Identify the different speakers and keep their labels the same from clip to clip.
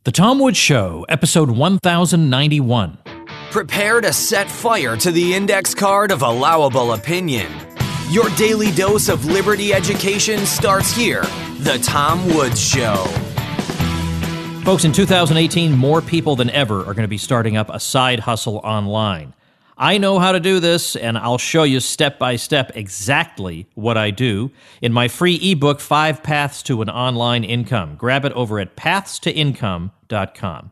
Speaker 1: The Tom Woods Show, episode 1091.
Speaker 2: Prepare to set fire to the index card of allowable opinion. Your daily dose of liberty education starts here. The Tom Woods Show.
Speaker 1: Folks, in 2018, more people than ever are going to be starting up a side hustle online. I know how to do this, and I'll show you step by step exactly what I do in my free ebook, 5 Paths to an Online Income. Grab it over at pathstoincome.com.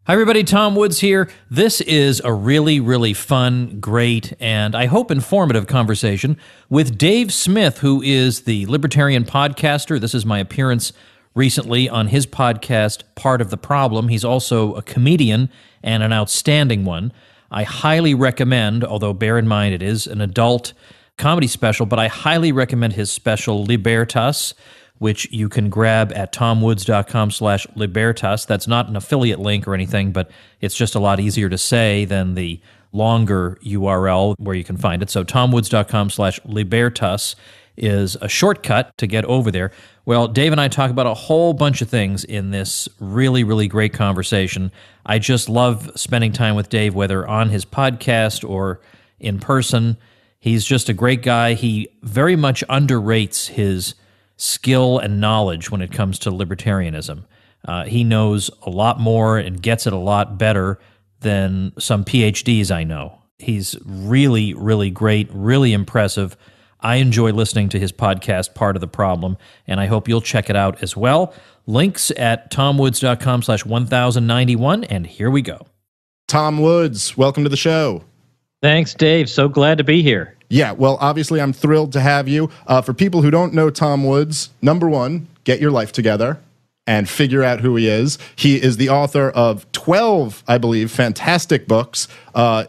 Speaker 1: Hi, everybody. Tom Woods here. This is a really fun, great, and I hope informative conversation with Dave Smith, who is the libertarian podcaster. This is my appearance recently on his podcast, Part of the Problem. He's also a comedian and an outstanding one. I highly recommend, although bear in mind it is an adult comedy special, but I highly recommend his special Libertas, which you can grab at tomwoods.com/Libertas. That's not an affiliate link or anything, but it's just a lot easier to say than the longer URL where you can find it. So tomwoods.com/Libertas is a shortcut to get over there. Well, Dave and I talk about a whole bunch of things in this really great conversation. I just love spending time with Dave, whether on his podcast or in person. He's just a great guy. He very much underrates his skill and knowledge when it comes to libertarianism. He knows a lot more and gets it a lot better than some PhDs I know. He's really great, really impressive. I enjoy listening to his podcast, Part of the Problem, and I hope you'll check it out as well. Links at tomwoods.com/1091, and here we go.
Speaker 3: Tom Woods, welcome to the show.
Speaker 1: Thanks, Dave. So glad to be here.
Speaker 3: Yeah, well, obviously I'm thrilled to have you. For people who don't know Tom Woods, number one, get your life together and figure out who he is. He is the author of 12, I believe, fantastic books,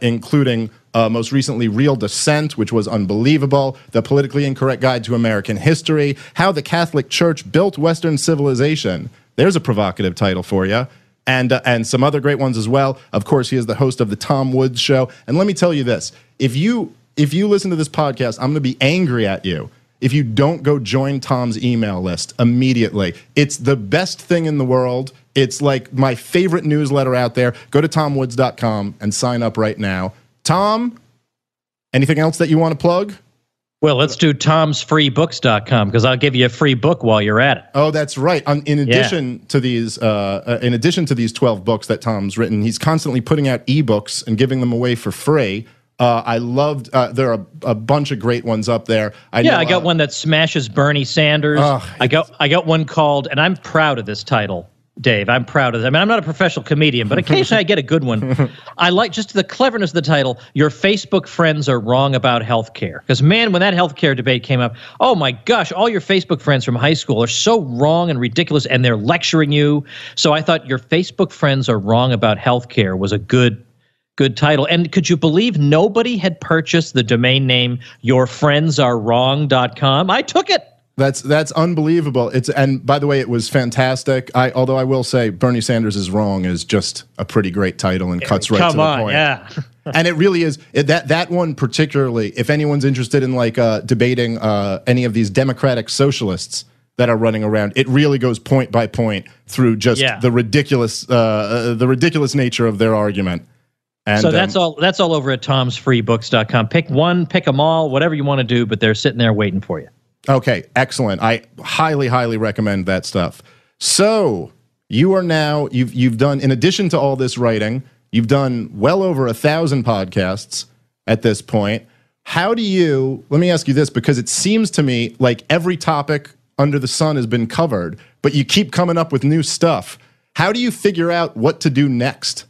Speaker 3: including most recently Real Dissent, which was unbelievable, The Politically Incorrect Guide to American History, How the Catholic Church Built Western Civilization. There's a provocative title for you. And some other great ones as well. Of course, he is the host of The Tom Woods Show. And let me tell you this, if you listen to this podcast, I'm going to be angry at you if you don't go join Tom's email list immediately. It's the best thing in the world. It's like my favorite newsletter out there. Go to tomwoods.com and sign up right now. Tom, anything else that you want to plug?
Speaker 1: Well, let's do tomsfreebooks.com because I'll give you a free book while you're at it.
Speaker 3: Oh, that's right. In addition to these 12 books that Tom's written, he's constantly putting out ebooks and giving them away for free. I loved. There are a bunch of great ones up there. I got one that smashes Bernie Sanders. I got one called, and I'm proud of this title, Dave. I'm proud of it. I mean, I'm not a professional comedian, but occasionally I get a good one. I like just the cleverness of the title, Your Facebook Friends Are Wrong About Healthcare. Because, man, when that healthcare debate came up, oh, my gosh, all your Facebook friends from high school are so wrong and ridiculous, and they're lecturing you. So I thought Your Facebook Friends Are Wrong About Healthcare was a good title. And could you believe nobody had purchased the domain name yourfriendsarewrong.com? I took it. That's unbelievable. And by the way, it was fantastic. Although I will say Bernie Sanders is Wrong is just a pretty great title and cuts right to the point.
Speaker 1: Yeah.
Speaker 3: And it really is. That one particularly, if anyone's interested in debating any of these democratic socialists that are running around, it really goes point by point through just the ridiculous nature of their argument. And,
Speaker 1: so that's all over at tomsfreebooks.com. Pick one, pick them all, whatever you want to do, but they're sitting there waiting for you.
Speaker 3: Okay, excellent. I highly recommend that stuff. So you are now, you've done, in addition to all this writing, you've done well over 1,000 podcasts at this point. How do you, let me ask you this, because it seems to me like every topic under the sun has been covered, but you keep coming up with new stuff. How do you figure out what to do next?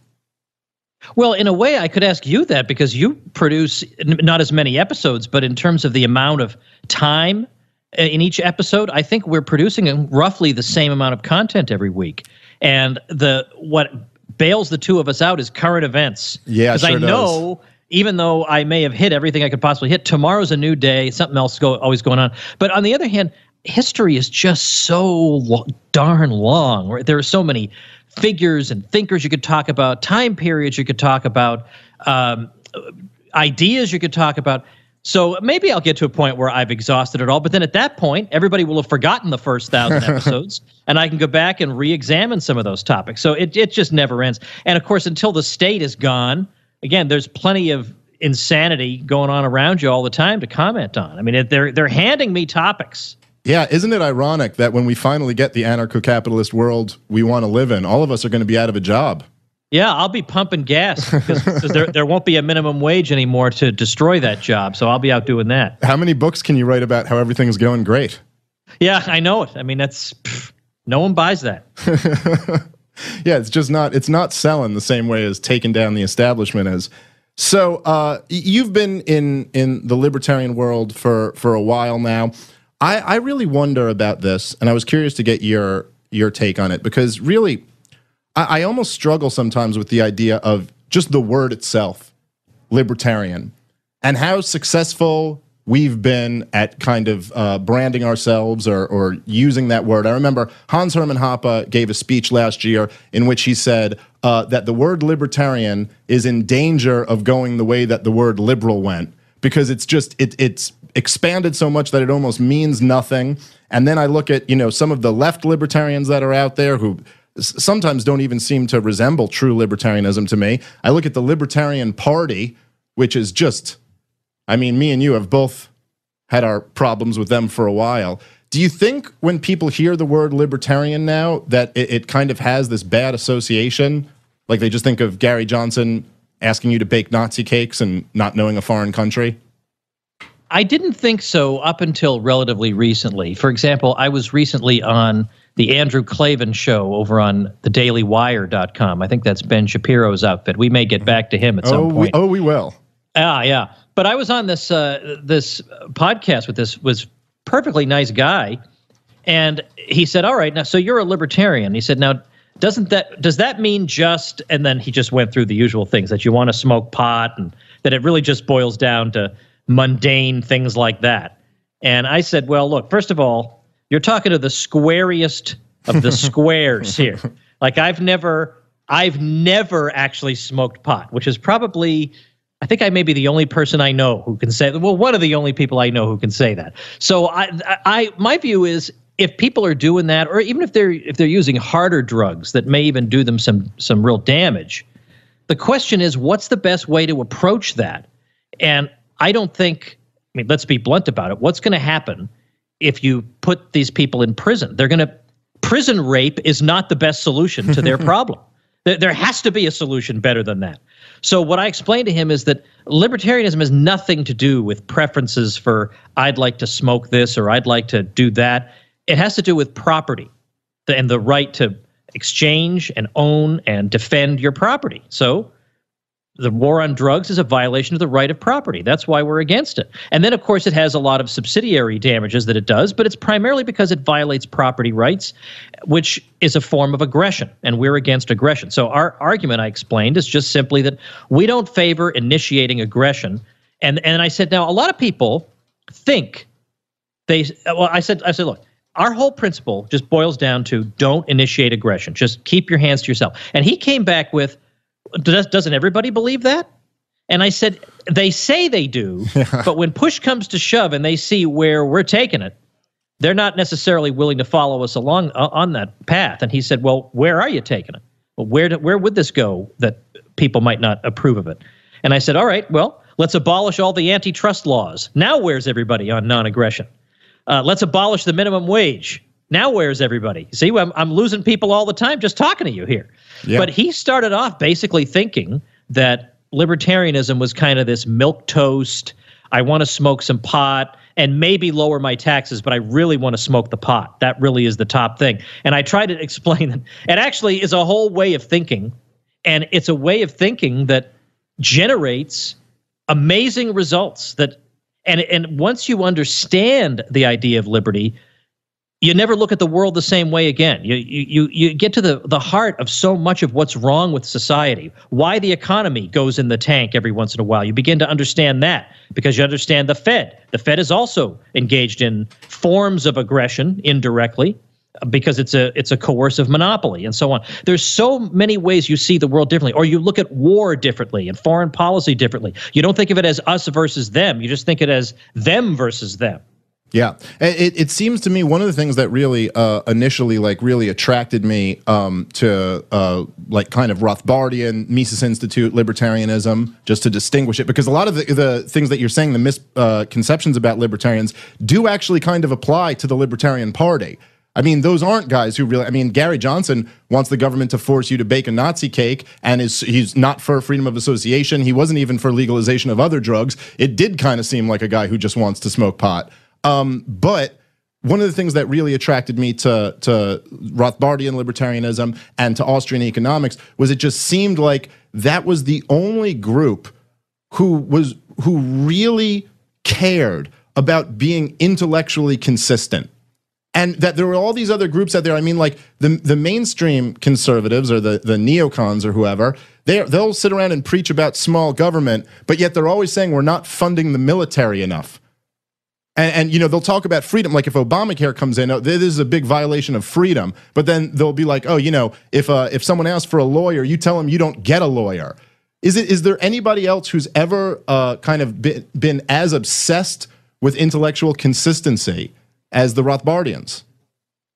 Speaker 1: Well, in a way, I could ask you that because you produce not as many episodes, but in terms of the amount of time in each episode, I think we're producing roughly the same amount of content every week. And what bails the two of us out is current events.
Speaker 3: Yeah,
Speaker 1: because I know, even though I may have hit everything I could possibly hit, tomorrow's a new day, something else always going on. But on the other hand, history is just so darn long. There are so many figures and thinkers you could talk about, time periods you could talk about, ideas you could talk about. So maybe I'll get to a point where I've exhausted it all, but then at that point, everybody will have forgotten the first 1,000 episodes, and I can go back and re-examine some of those topics. So it just never ends. And of course, until the state is gone, again, there's plenty of insanity going on around you all the time to comment on. I mean, they're handing me topics.
Speaker 3: Yeah, isn't it ironic that when we finally get the anarcho-capitalist world we want to live in, all of us are going to be out of a job?
Speaker 1: Yeah, I'll be pumping gas because there won't be a minimum wage anymore to destroy that job, so I'll be out doing that.
Speaker 3: How many books can you write about how everything's going great?
Speaker 1: Yeah, I know it. I mean, no one buys that.
Speaker 3: Yeah, it's not selling the same way as taking down the establishment is. So you've been in the libertarian world for a while now. I really wonder about this, and I was curious to get your take on it, because really, I almost struggle sometimes with the idea of just the word itself, libertarian, and how successful we've been at kind of branding ourselves or using that word. I remember Hans Hermann Hoppe gave a speech last year in which he said that the word libertarian is in danger of going the way that the word liberal went, because it's expanded so much that it almost means nothing. And then I look at, some of the left libertarians that are out there who sometimes don't even seem to resemble true libertarianism to me. I look at the Libertarian Party, which is just, I mean, me and you have both had our problems with them for a while. Do you think when people hear the word libertarian now that it kind of has this bad association? Like they just think of Gary Johnson asking you to bake Nazi cakes and not knowing a foreign country?
Speaker 1: I didn't think so up until relatively recently. For example, I was recently on the Andrew Klavan show over on thedailywire.com. I think that's Ben Shapiro's outfit. We may get back to him at some point.
Speaker 3: We will.
Speaker 1: Yeah. But I was on this podcast with this was perfectly nice guy, and he said, "All right, now so you're a libertarian." He said, "Now does that mean just?" And then he just went through the usual things, that you want to smoke pot, and that it really just boils down to mundane things like that. And I said, "Well, look, first of all, you're talking to the squariest of the squares here. Like I've never actually smoked pot, which is probably, I think I may be the only person I know who can say, well, one of the only people I know who can say that. So my view is, if people are doing that, or even if they're using harder drugs that may even do them some real damage, the question is, what's the best way to approach that? And I don't think, I mean, let's be blunt about it. What's going to happen if you put these people in prison? Prison rape is not the best solution to their problem. There has to be a solution better than that. So what I explained to him is that libertarianism has nothing to do with preferences for I'd like to smoke this or I'd like to do that. It has to do with property and the right to exchange and own and defend your property. So the war on drugs is a violation of the right of property. That's why we're against it. And then, of course, it has a lot of subsidiary damages that it does, but it's primarily because it violates property rights, which is a form of aggression, and we're against aggression. So our argument, I explained, is just simply that we don't favor initiating aggression. And I said, now, a lot of people think I said, look, our whole principle just boils down to don't initiate aggression. Just keep your hands to yourself. And he came back with, doesn't everybody believe that? And I said, they say they do, but when push comes to shove and they see where we're taking it, they're not necessarily willing to follow us along on that path. And he said, well, where are you taking it? Well, where would this go that people might not approve of it? And I said, all right, well, let's abolish all the antitrust laws. Now where's everybody on non-aggression? Let's abolish the minimum wage. Now where's everybody? See, I'm losing people all the time just talking to you here. Yeah. But he started off basically thinking that libertarianism was kind of this milquetoast, I want to smoke some pot and maybe lower my taxes, but I really want to smoke the pot. That really is the top thing. And I tried to explain that it actually is a whole way of thinking, and it's a way of thinking that generates amazing results. And once you understand the idea of liberty, you never look at the world the same way again. You get to the heart of so much of what's wrong with society, why the economy goes in the tank every once in a while. You begin to understand that because you understand the Fed. The Fed is also engaged in forms of aggression indirectly, because it's a coercive monopoly and so on. There's so many ways you see the world differently, or you look at war differently and foreign policy differently. You don't think of it as us versus them. You just think it as them versus them.
Speaker 3: Yeah, it seems to me one of the things that really initially really attracted me to like kind of Rothbardian, Mises Institute, libertarianism, just to distinguish it, because a lot of the things that you're saying, the misconceptions about libertarians, do actually kind of apply to the Libertarian Party. I mean, those aren't guys who really, I mean, Gary Johnson wants the government to force you to bake a Nazi cake, and he's not for freedom of association. He wasn't even for legalization of other drugs. It did kind of seem like a guy who just wants to smoke pot. But one of the things that really attracted me to Rothbardian libertarianism and to Austrian economics was it just seemed like that was the only group who really cared about being intellectually consistent. And that there were all these other groups out there. I mean, like the mainstream conservatives or the neocons or whoever, they'll sit around and preach about small government, but yet they're always saying we're not funding the military enough. And you know, they'll talk about freedom. Like if Obamacare comes in, this is a big violation of freedom. But then they'll be like, oh, you know, if someone asks for a lawyer, you tell them you don't get a lawyer. Is there anybody else who's ever kind of been as obsessed with intellectual consistency as the Rothbardians?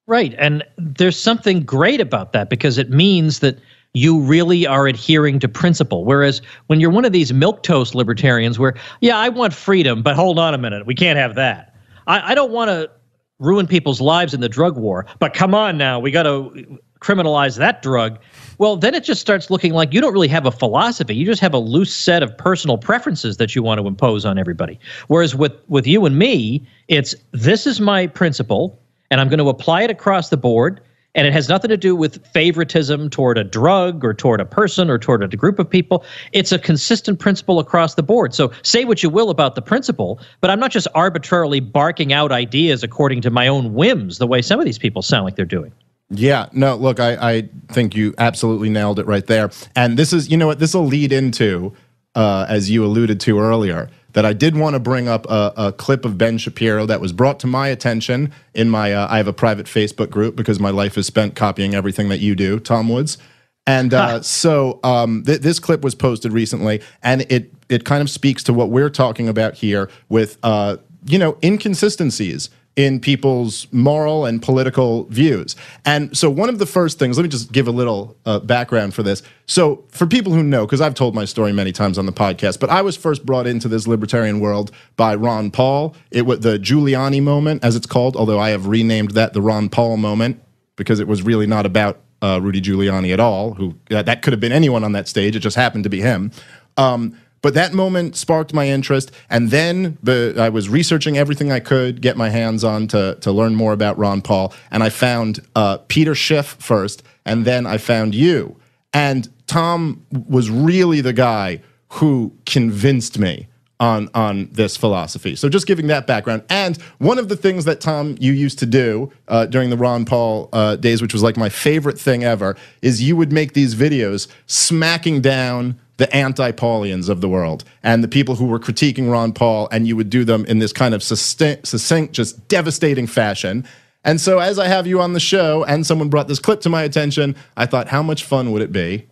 Speaker 1: Right, and there's something great about that because it means that you really are adhering to principle. Whereas when you're one of these milquetoast libertarians where, yeah, I want freedom, but hold on a minute, we can't have that. I don't want to ruin people's lives in the drug war, but come on now, we got to criminalize that drug. Well, then it just starts looking like you don't really have a philosophy. You just have a loose set of personal preferences that you want to impose on everybody. Whereas with you and me, it's this is my principle, and I'm going to apply it across the board. And it has nothing to do with favoritism toward a drug or toward a person or toward a group of people. It's a consistent principle across the board. So say what you will about the principle, but I'm not just arbitrarily barking out ideas according to my own whims, the way some of these people sound like they're doing.
Speaker 3: Yeah, no, look, I think you absolutely nailed it right there. And this is, you know what, this will lead into, as you alluded to earlier, that I did want to bring up a clip of Ben Shapiro that was brought to my attention in my, I have a private Facebook group because my life is spent copying everything that you do, Tom Woods. And this clip was posted recently, and it kind of speaks to what we're talking about here with, you know, inconsistencies in people's moral and political views. And so one of the first things, let me just give a little background for this. So for people who know, because I've told my story many times on the podcast, but I was first brought into this libertarian world by Ron Paul. It was the Giuliani moment, as it's called, although I have renamed that the Ron Paul moment because it was really not about Rudy Giuliani at all, who that could have been anyone on that stage. It just happened to be him. But that moment sparked my interest, and then I was researching everything I could get my hands on to learn more about Ron Paul, and I found Peter Schiff first, and then I found you. And Tom was really the guy who convinced me on this philosophy. So just giving that background. And one of the things that, Tom, you used to do during the Ron Paul days, which was like my favorite thing ever, is you would make these videos smacking down the anti-Paulians of the world and the people who were critiquing Ron Paul, and you would do them in this kind of succinct, just devastating fashion. And so as I have you on the show and someone brought this clip to my attention, I thought, how much fun would it be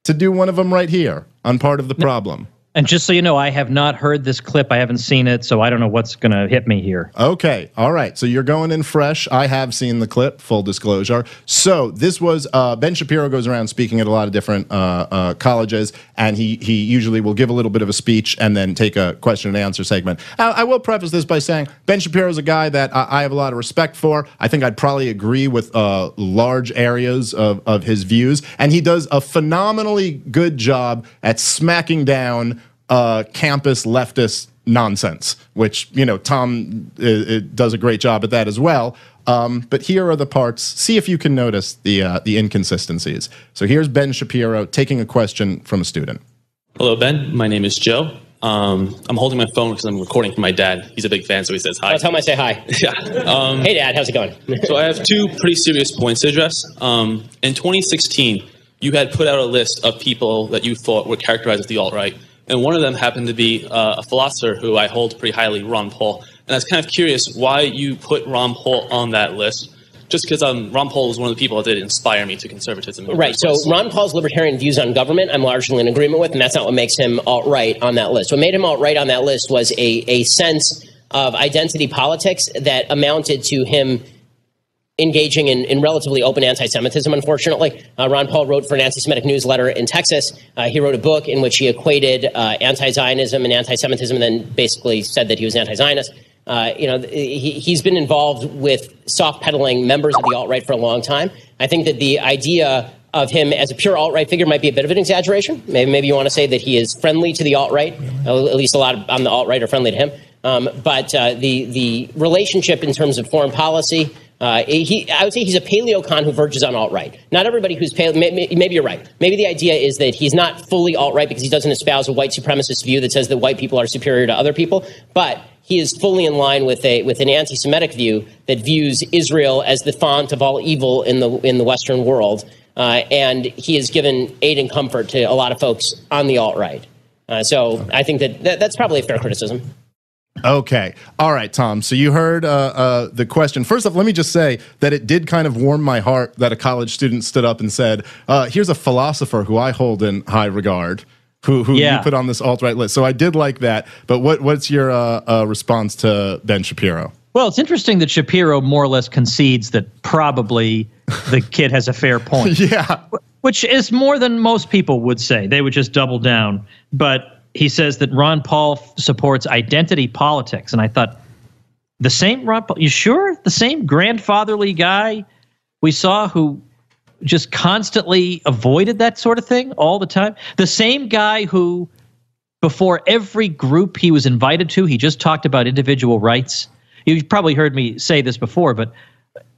Speaker 3: to do one of them right here on Part of the Problem?
Speaker 1: And just so you know, I have not heard this clip. I haven't seen it, so I don't know what's going to hit me here.
Speaker 3: Okay. All right. So you're going in fresh. I have seen the clip, full disclosure. So this was Ben Shapiro goes around speaking at a lot of different colleges, and he usually will give a little bit of a speech and then take a question and answer segment. I will preface this by saying Ben Shapiro is a guy that I have a lot of respect for. I think I'd probably agree with large areas of his views, and he does a phenomenally good job at smacking down campus leftist nonsense, which, you know, Tom does a great job at that as well. But here are the parts. See if you can notice the inconsistencies. So here's Ben Shapiro taking a question from a student.
Speaker 4: Hello, Ben. My name is Joe. I'm holding my phone because I'm recording for my dad. He's a big fan, so he says hi.
Speaker 5: Tell him I say hi.
Speaker 4: Yeah.
Speaker 5: Hey, Dad. How's it going?
Speaker 4: So I have two pretty serious points to address. In 2016, you had put out a list of people that you thought were characterized as the alt-right. And one of them happened to be a philosopher who I hold pretty highly, Ron Paul. And I was kind of curious why you put Ron Paul on that list. just because Ron Paul was one of the people that did inspire me to conservatism.
Speaker 5: Right. So Ron Paul's libertarian views on government, I'm largely in agreement with, and that's not what makes him alt-right on that list. What made him alt-right on that list was a sense of identity politics that amounted to him engaging in relatively open anti-Semitism, unfortunately. Ron Paul wrote for an anti-Semitic newsletter in Texas. He wrote a book in which he equated anti-Zionism and anti-Semitism and then basically said that he was anti-Zionist. He's been involved with soft-pedaling members of the alt-right for a long time. I think that the idea of him as a pure alt-right figure might be a bit of an exaggeration. Maybe you want to say that he is friendly to the alt-right. At least a lot on the alt-right are friendly to him. But the relationship in terms of foreign policy, I would say he's a paleocon who verges on alt-right. Not everybody who's maybe you're right. Maybe the idea is that he's not fully alt-right because he doesn't espouse a white supremacist view that says that white people are superior to other people. But he is fully in line with an anti-Semitic view that views Israel as the font of all evil in the Western world. And he has given aid and comfort to a lot of folks on the alt-right. So I think that's probably a fair criticism.
Speaker 3: Okay. All right, Tom. So you heard the question. First off, let me just say that it did kind of warm my heart that a college student stood up and said, here's a philosopher who I hold in high regard, who you put on this alt-right list. So I did like that. But what's your response to Ben Shapiro?
Speaker 1: Well, it's interesting that Shapiro more or less concedes that probably the kid has a fair point.
Speaker 3: Yeah.
Speaker 1: Which is more than most people would say. They would just double down. But he says that Ron Paul supports identity politics. And I thought, the same Ron Paul, you sure? The same grandfatherly guy we saw who just constantly avoided that sort of thing all the time? The same guy who, before every group he was invited to, he just talked about individual rights. You've probably heard me say this before, but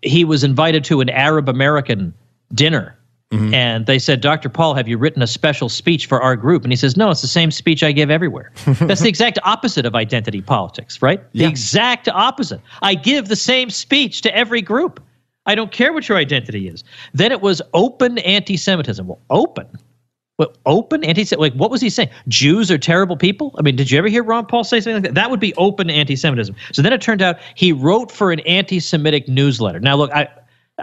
Speaker 1: he was invited to an Arab American dinner. Mm-hmm. And they said, Dr. Paul, have you written a special speech for our group? And he says, no, it's the same speech I give everywhere. That's the exact opposite of identity politics, right? Yeah. The exact opposite. I give the same speech to every group. I don't care what your identity is. Then it was open anti-Semitism. Well, open? Well, open anti-Semitism? Like, what was he saying? Jews are terrible people? I mean, did you ever hear Ron Paul say something like that? That would be open anti-Semitism. So then it turned out he wrote for an anti-Semitic newsletter. Now, look,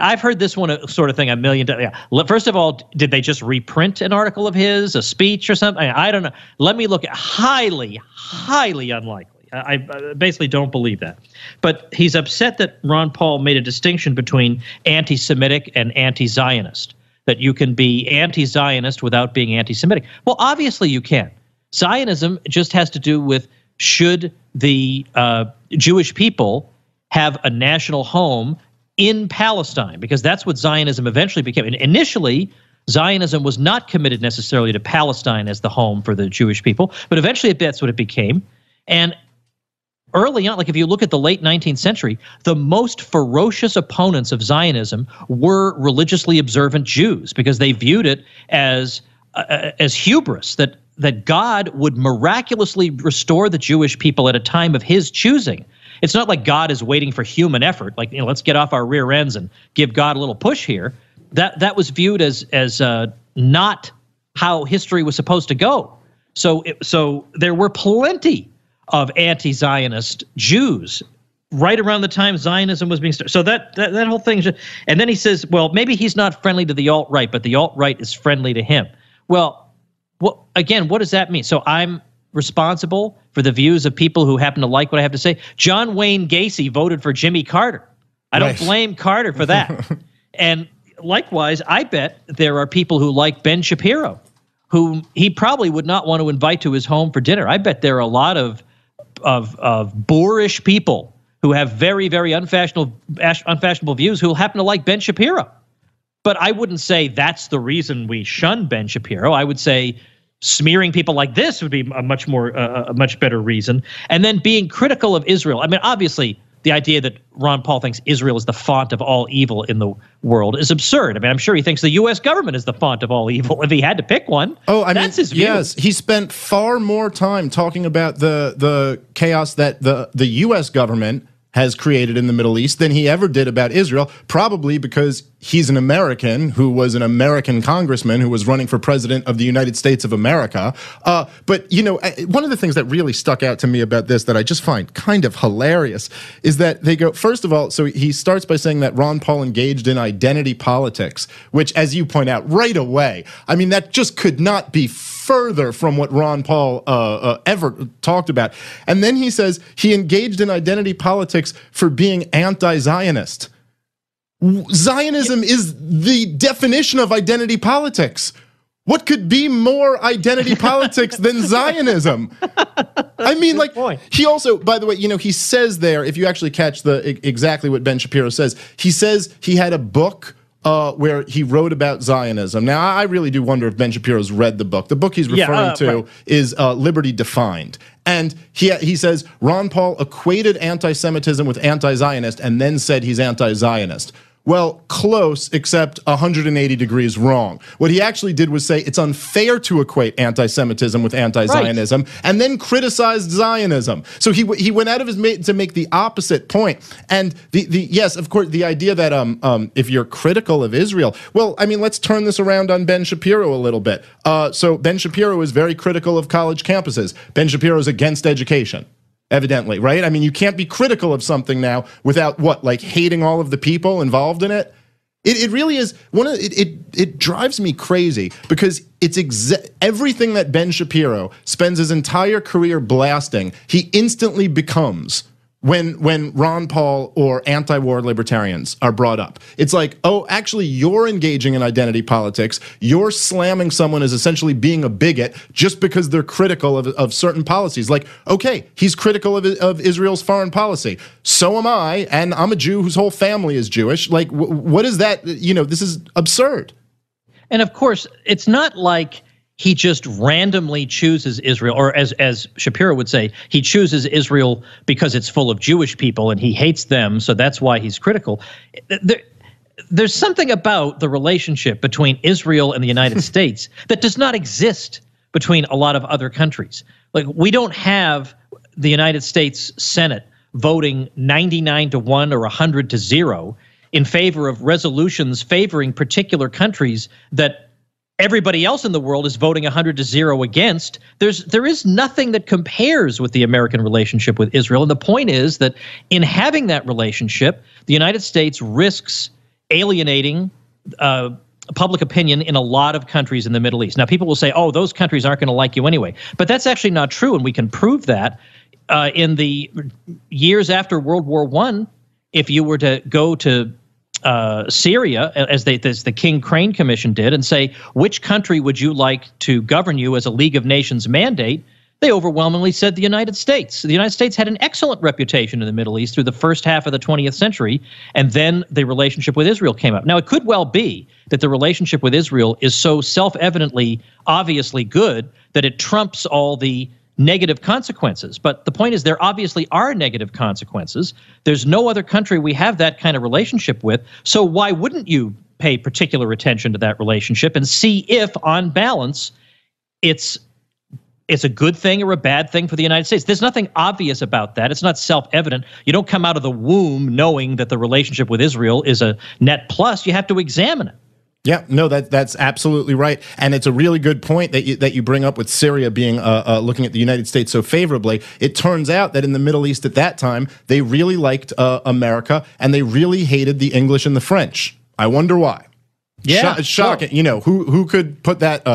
Speaker 1: I've heard this one sort of thing a million times. Yeah. First of all, did they just reprint an article of his, a speech or something? I don't know. Let me look at highly, highly unlikely. I basically don't believe that. But he's upset that Ron Paul made a distinction between anti-Semitic and anti-Zionist, that you can be anti-Zionist without being anti-Semitic. Well, obviously you can. Zionism just has to do with should the Jewish people have a national home in Palestine, because that's what Zionism eventually became. And initially, Zionism was not committed necessarily to Palestine as the home for the Jewish people, but eventually that's what it became. And early on, like if you look at the late 19th century, the most ferocious opponents of Zionism were religiously observant Jews, because they viewed it as hubris, that God would miraculously restore the Jewish people at a time of his choosing. It's not like God is waiting for human effort, like, let's get off our rear ends and give God a little push here. That was viewed as not how history was supposed to go. So there were plenty of anti-Zionist Jews right around the time Zionism was being started. So that whole thing. And then he says, well, maybe he's not friendly to the alt-right, but the alt-right is friendly to him. Well, what does that mean? So I'm responsible for the views of people who happen to like what I have to say. John Wayne Gacy voted for Jimmy Carter. I don't blame Carter for that. And likewise, I bet there are people who like Ben Shapiro, who he probably would not want to invite to his home for dinner. I bet there are a lot of boorish people who have very, very unfashionable views who happen to like Ben Shapiro. But I wouldn't say that's the reason we shun Ben Shapiro. I would say smearing people like this would be a much better reason. And then being critical of Israel. I mean, obviously, the idea that Ron Paul thinks Israel is the font of all evil in the world is absurd. I mean, I'm sure he thinks the U.S. government is the font of all evil. If he had to pick one, that's his view.
Speaker 3: Yes, he spent far more time talking about the chaos that the U.S. government has created in the Middle East than he ever did about Israel, probably because he's an American who was an American congressman who was running for president of the United States of America. But, one of the things that really stuck out to me about this that I just find kind of hilarious is that they go, first of all, so he starts by saying that Ron Paul engaged in identity politics, which, as you point out right away, I mean, that just could not be further from what Ron Paul ever talked about. And then he says he engaged in identity politics for being anti-Zionist. Zionism is the definition of identity politics. What could be more identity politics than Zionism? I mean, like, he also, by the way, he says there, if you actually catch exactly what Ben Shapiro says he had a book where he wrote about Zionism. Now, I really do wonder if Ben Shapiro's read the book. The book he's referring to is Liberty Defined. And he says Ron Paul equated anti-Semitism with anti-Zionist and then said he's anti-Zionist. Well, close, except 180 degrees wrong. What he actually did was say it's unfair to equate anti-Semitism with anti-Zionism, and then criticized Zionism. So he went out of his way to make the opposite point. And yes, of course, the idea that if you're critical of Israel, well, I mean, let's turn this around on Ben Shapiro a little bit. So Ben Shapiro is very critical of college campuses. Ben Shapiro is against education. Evidently, right? I mean, you can't be critical of something now without hating all of the people involved in it. It really is it drives me crazy because it's everything that Ben Shapiro spends his entire career blasting, he instantly becomes when Ron Paul or anti-war libertarians are brought up. It's like, oh, actually, you're engaging in identity politics. You're slamming someone as essentially being a bigot just because they're critical of certain policies. Like, okay, he's critical of Israel's foreign policy. So am I, and I'm a Jew whose whole family is Jewish. Like, what is that? This is absurd.
Speaker 1: And of course, it's not like he just randomly chooses Israel, or as Shapiro would say, he chooses Israel because it's full of Jewish people and he hates them, so that's why he's critical. There's something about the relationship between Israel and the United States that does not exist between a lot of other countries. Like, we don't have the United States Senate voting 99-1 or 100-0 in favor of resolutions favoring particular countries that everybody else in the world is voting 100-0 against. There is nothing that compares with the American relationship with Israel. And the point is that in having that relationship, the United States risks alienating public opinion in a lot of countries in the Middle East. Now, people will say, oh, those countries aren't going to like you anyway. But that's actually not true, and we can prove that in the years after World War I. If you were to go to Syria, as the King Crane Commission did, and say, which country would you like to govern you as a League of Nations mandate, they overwhelmingly said the United States. The United States had an excellent reputation in the Middle East through the first half of the 20th century, and then the relationship with Israel came up. Now, it could well be that the relationship with Israel is so self-evidently, obviously good that it trumps all the negative consequences. But the point is, there obviously are negative consequences. There's no other country we have that kind of relationship with. So why wouldn't you pay particular attention to that relationship and see if, on balance, it's a good thing or a bad thing for the United States? There's nothing obvious about that. It's not self-evident. You don't come out of the womb knowing that the relationship with Israel is a net plus. You have to examine it.
Speaker 3: Yeah, no, that's absolutely right, and it's a really good point that you bring up with Syria being looking at the United States so favorably. It turns out that in the Middle East at that time, they really liked America, and they really hated the English and the French. I wonder why. Yeah, shocking. Well, who could put that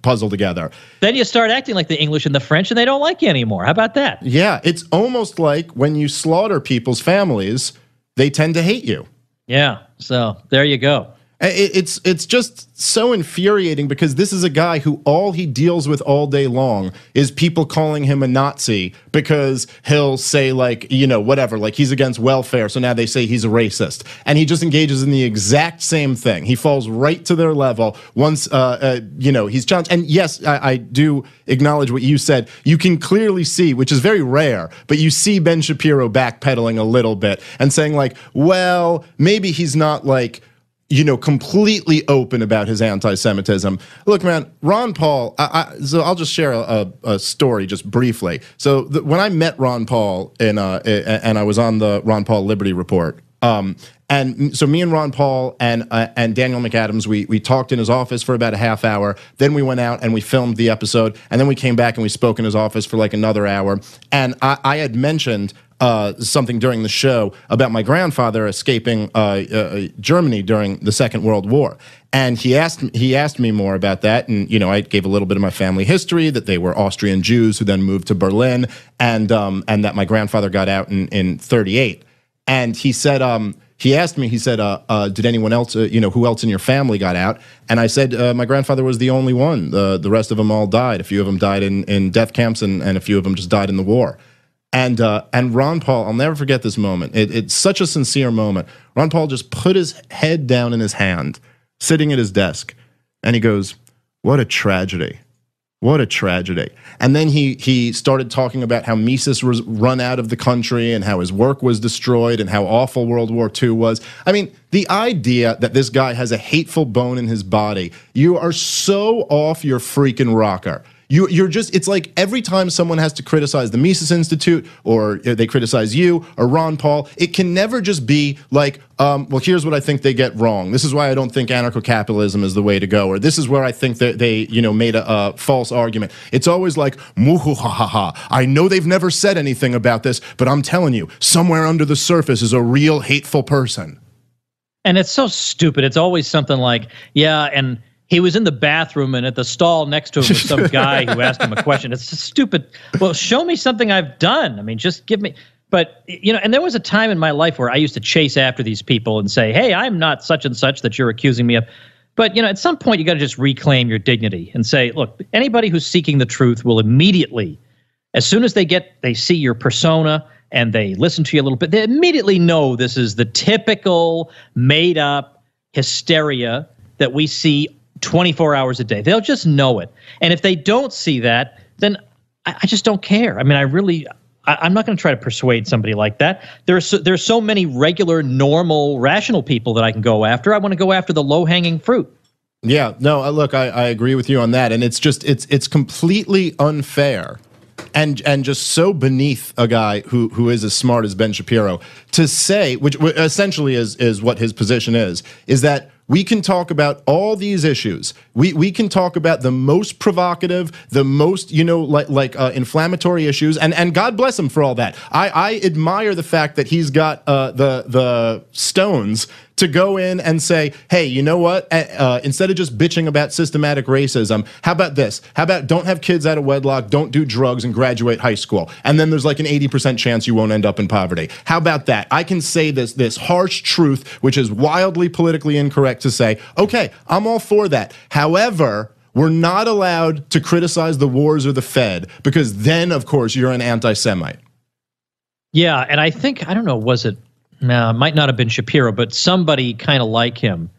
Speaker 3: puzzle together?
Speaker 1: Then you start acting like the English and the French, and they don't like you anymore. How about that?
Speaker 3: Yeah, it's almost like when you slaughter people's families, they tend to hate you.
Speaker 1: Yeah, so there you go.
Speaker 3: It's just so infuriating because this is a guy who all he deals with all day long is people calling him a Nazi because he'll say whatever, like he's against welfare. So now they say he's a racist, and he just engages in the exact same thing. He falls right to their level once, he's challenged. And yes, I do acknowledge what you said. You can clearly see, which is very rare, but you see Ben Shapiro backpedaling a little bit and saying well, maybe he's not completely open about his anti-Semitism. Look, man, Ron Paul, so I'll just share a story just briefly. So when I met Ron Paul and I was on the Ron Paul Liberty Report, and so me and Ron Paul and Daniel McAdams, we talked in his office for about a half hour. Then we went out and we filmed the episode, and then we came back and we spoke in his office for like another hour. And I had mentioned something during the show about my grandfather escaping Germany during the Second World War. And he asked me more about that, and I gave a little bit of my family history, that they were Austrian Jews who then moved to Berlin, and that my grandfather got out in 1938. And he said, he asked me, did anyone else, who else in your family got out? And I said, my grandfather was the only one. The rest of them all died. A few of them died in death camps, and a few of them just died in the war. And Ron Paul, I'll never forget this moment. It's such a sincere moment. Ron Paul just put his head down in his hand, sitting at his desk, and he goes, "What a tragedy. What a tragedy." And then he started talking about how Mises was run out of the country and how his work was destroyed and how awful World War II was. I mean, the idea that this guy has a hateful bone in his body, you are so off your freaking rocker. You're just, it's like every time someone has to criticize the Mises Institute, or they criticize you or Ron Paul, it can never just be like, well, here's what I think they get wrong. This is why I don't think anarcho-capitalism is the way to go. Or this is where I think that they made a false argument. It's always like, muhuhahaha. I know they've never said anything about this, but I'm telling you, somewhere under the surface is a real hateful person.
Speaker 1: And it's so stupid. It's always something like, yeah, and he was in the bathroom, and at the stall next to him was some guy who asked him a question. It's stupid. Well, show me something I've done. I mean, just give me. But, and there was a time in my life where I used to chase after these people and say, hey, I'm not such and such that you're accusing me of. But, at some point, you got to just reclaim your dignity and say, look, anybody who's seeking the truth will immediately, as soon as they see your persona and they listen to you a little bit, they immediately know this is the typical made up hysteria that we see 24 hours a day. They'll just know it. And if they don't see that, then I just don't care. I mean, I'm not going to try to persuade somebody like that. There's so many regular, normal, rational people that I can go after. I want to go after the low-hanging fruit.
Speaker 3: Yeah, no, look, I agree with you on that. And it's just, it's completely unfair and just so beneath a guy who is as smart as Ben Shapiro to say, which essentially is what his position is that we can talk about all these issues. We can talk about the most provocative, the most, inflammatory issues, and God bless him for all that. I admire the fact that he's got the stones to go in and say, hey, you know what? Instead of just bitching about systematic racism, how about this? How about don't have kids out of wedlock, don't do drugs, and graduate high school? And then there's like an 80% chance you won't end up in poverty. How about that? I can say this harsh truth, which is wildly politically incorrect to say, okay, I'm all for that. However, we're not allowed to criticize the wars or the Fed, because then, of course, you're an anti-Semite.
Speaker 1: Yeah, and I think, I don't know, was it, no, it might not have been Shapiro, but somebody kind of like him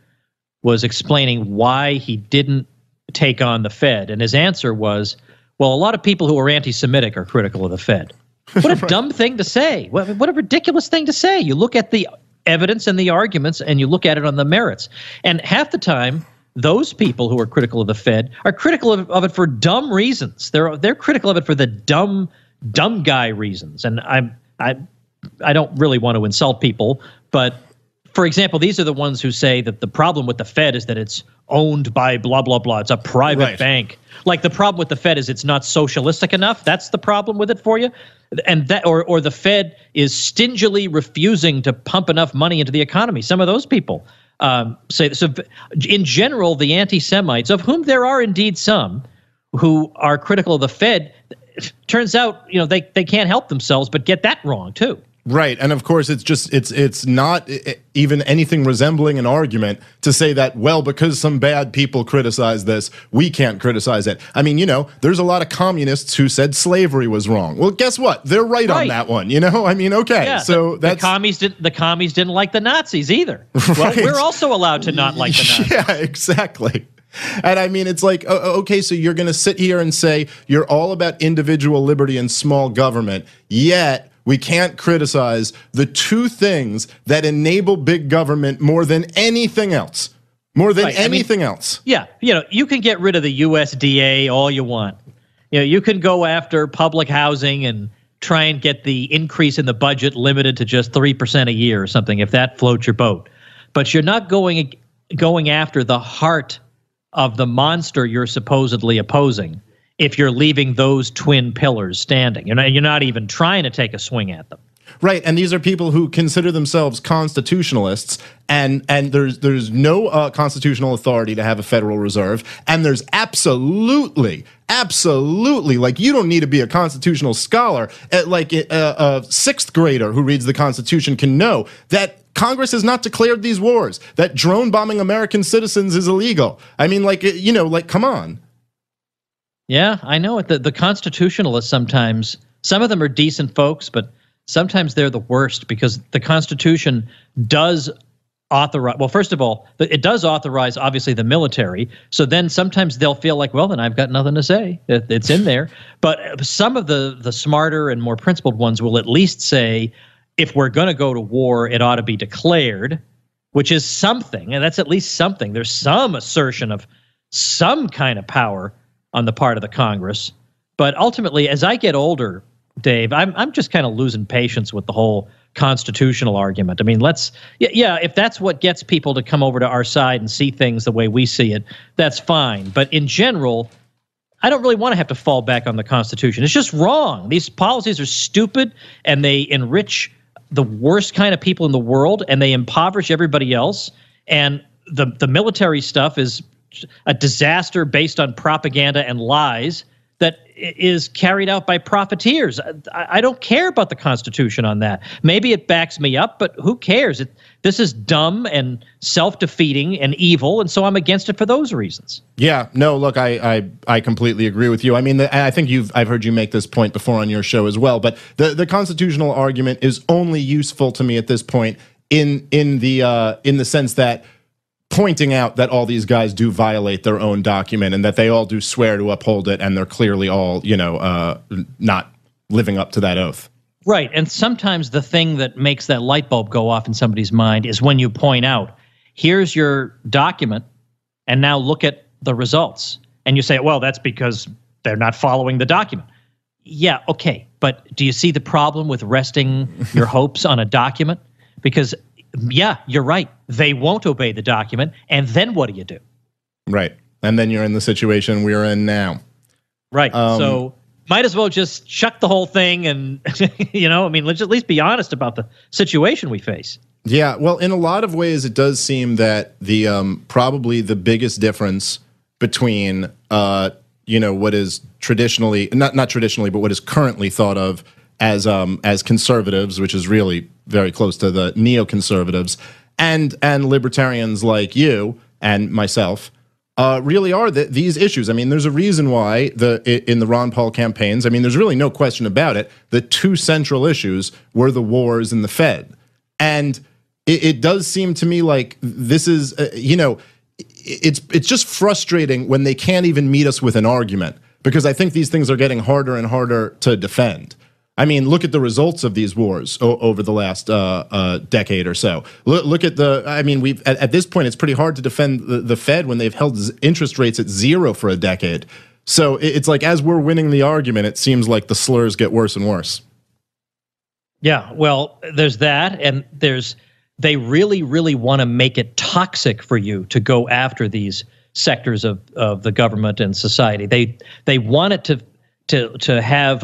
Speaker 1: was explaining why he didn't take on the Fed. And his answer was, well, a lot of people who are anti-Semitic are critical of the Fed. What a dumb thing to say. What a ridiculous thing to say. You look at the evidence and the arguments, and you look at it on the merits. And half the time, those people who are critical of the Fed are critical of it for dumb reasons. They're critical of it for the dumb guy reasons. And I don't really want to insult people, but for example, these are the ones who say that the problem with the Fed is that it's owned by blah, blah, blah. It's a private bank. Like the problem with the Fed is it's not socialistic enough. That's the problem with it for you. And that, or the Fed is stingily refusing to pump enough money into the economy. Some of those people say, so in general, the anti-Semites, of whom there are indeed some who are critical of the Fed, turns out, they can't help themselves but get that wrong too.
Speaker 3: Right, and of course, it's not even anything resembling an argument to say that, well, because some bad people criticize this, we can't criticize it. I mean, there's a lot of communists who said slavery was wrong. Well, guess what? They're right on that one. I mean, okay, yeah, so that's
Speaker 1: the commies didn't like the Nazis either. Well, right. We're also allowed to not like the Nazis.
Speaker 3: Yeah, exactly. And I mean, it's like, okay, so you're going to sit here and say you're all about individual liberty and small government, yet we can't criticize the two things that enable big government more than anything else. More than anything else.
Speaker 1: Yeah, you can get rid of the USDA all you want. You can go after public housing and try and get the increase in the budget limited to just 3% a year or something, if that floats your boat. But you're not going after the heart of the monster you're supposedly opposing if you're leaving those twin pillars standing. You're not even trying to take a swing at them.
Speaker 3: Right, and these are people who consider themselves constitutionalists, and there's no constitutional authority to have a Federal Reserve, and there's absolutely, like, you don't need to be a constitutional scholar. Like a sixth grader who reads the Constitution can know that Congress has not declared these wars, that drone bombing American citizens is illegal. I mean, come on.
Speaker 1: Yeah, I know it. The constitutionalists sometimes, some of them are decent folks, but sometimes they're the worst because the Constitution does authorize, well, first of all, it does authorize, obviously, the military. So then sometimes they'll feel like, well, then I've got nothing to say. It's in there. But some of the smarter and more principled ones will at least say, if we're going to go to war, it ought to be declared, which is something. And that's at least something. There's some assertion of some kind of power on the part of the Congress. But ultimately, as I get older, Dave, I'm just kind of losing patience with the whole constitutional argument. I mean, if that's what gets people to come over to our side and see things the way we see it, that's fine. But in general, I don't really want to have to fall back on the Constitution. It's just wrong. These policies are stupid, and they enrich the worst kind of people in the world, and they impoverish everybody else. And the military stuff is a disaster based on propaganda and lies that is carried out by profiteers. I don't care about the Constitution on that. Maybe it backs me up, but who cares? This is dumb and self-defeating and evil, and so I'm against it for those reasons.
Speaker 3: Yeah, no, look, I completely agree with you. I mean, I think I've heard you make this point before on your show as well, but the constitutional argument is only useful to me at this point in the sense that pointing out that all these guys do violate their own document and that they all do swear to uphold it, and they're clearly all, not living up to that oath.
Speaker 1: Right, and sometimes the thing that makes that light bulb go off in somebody's mind is when you point out, here's your document, and now look at the results. And you say, well, that's because they're not following the document. Yeah, okay, but do you see the problem with resting your hopes on a document? Because yeah, you're right. They won't obey the document, and then what do you do?
Speaker 3: Right, and then you're in the situation we're in now.
Speaker 1: Right, so might as well just chuck the whole thing and, let's at least be honest about the situation we face.
Speaker 3: Yeah, well, in a lot of ways, it does seem that the probably the biggest difference between, what is traditionally, not traditionally, but what is currently thought of as conservatives, which is really very close to the neoconservatives, and libertarians like you and myself, really are these issues. I mean, there's a reason why in the Ron Paul campaigns, I mean, there's really no question about it, the two central issues were the wars and the Fed. And it does seem to me like this is, it's just frustrating when they can't even meet us with an argument, because I think these things are getting harder and harder to defend. I mean, look at the results of these wars over the last decade or so. Look at we've at this point, it's pretty hard to defend the Fed when they've held interest rates at zero for a decade. So it's like, as we're winning the argument, it seems like the slurs get worse and worse.
Speaker 1: Yeah, well, there's that, and they really, really want to make it toxic for you to go after these sectors of the government and society. They want it to have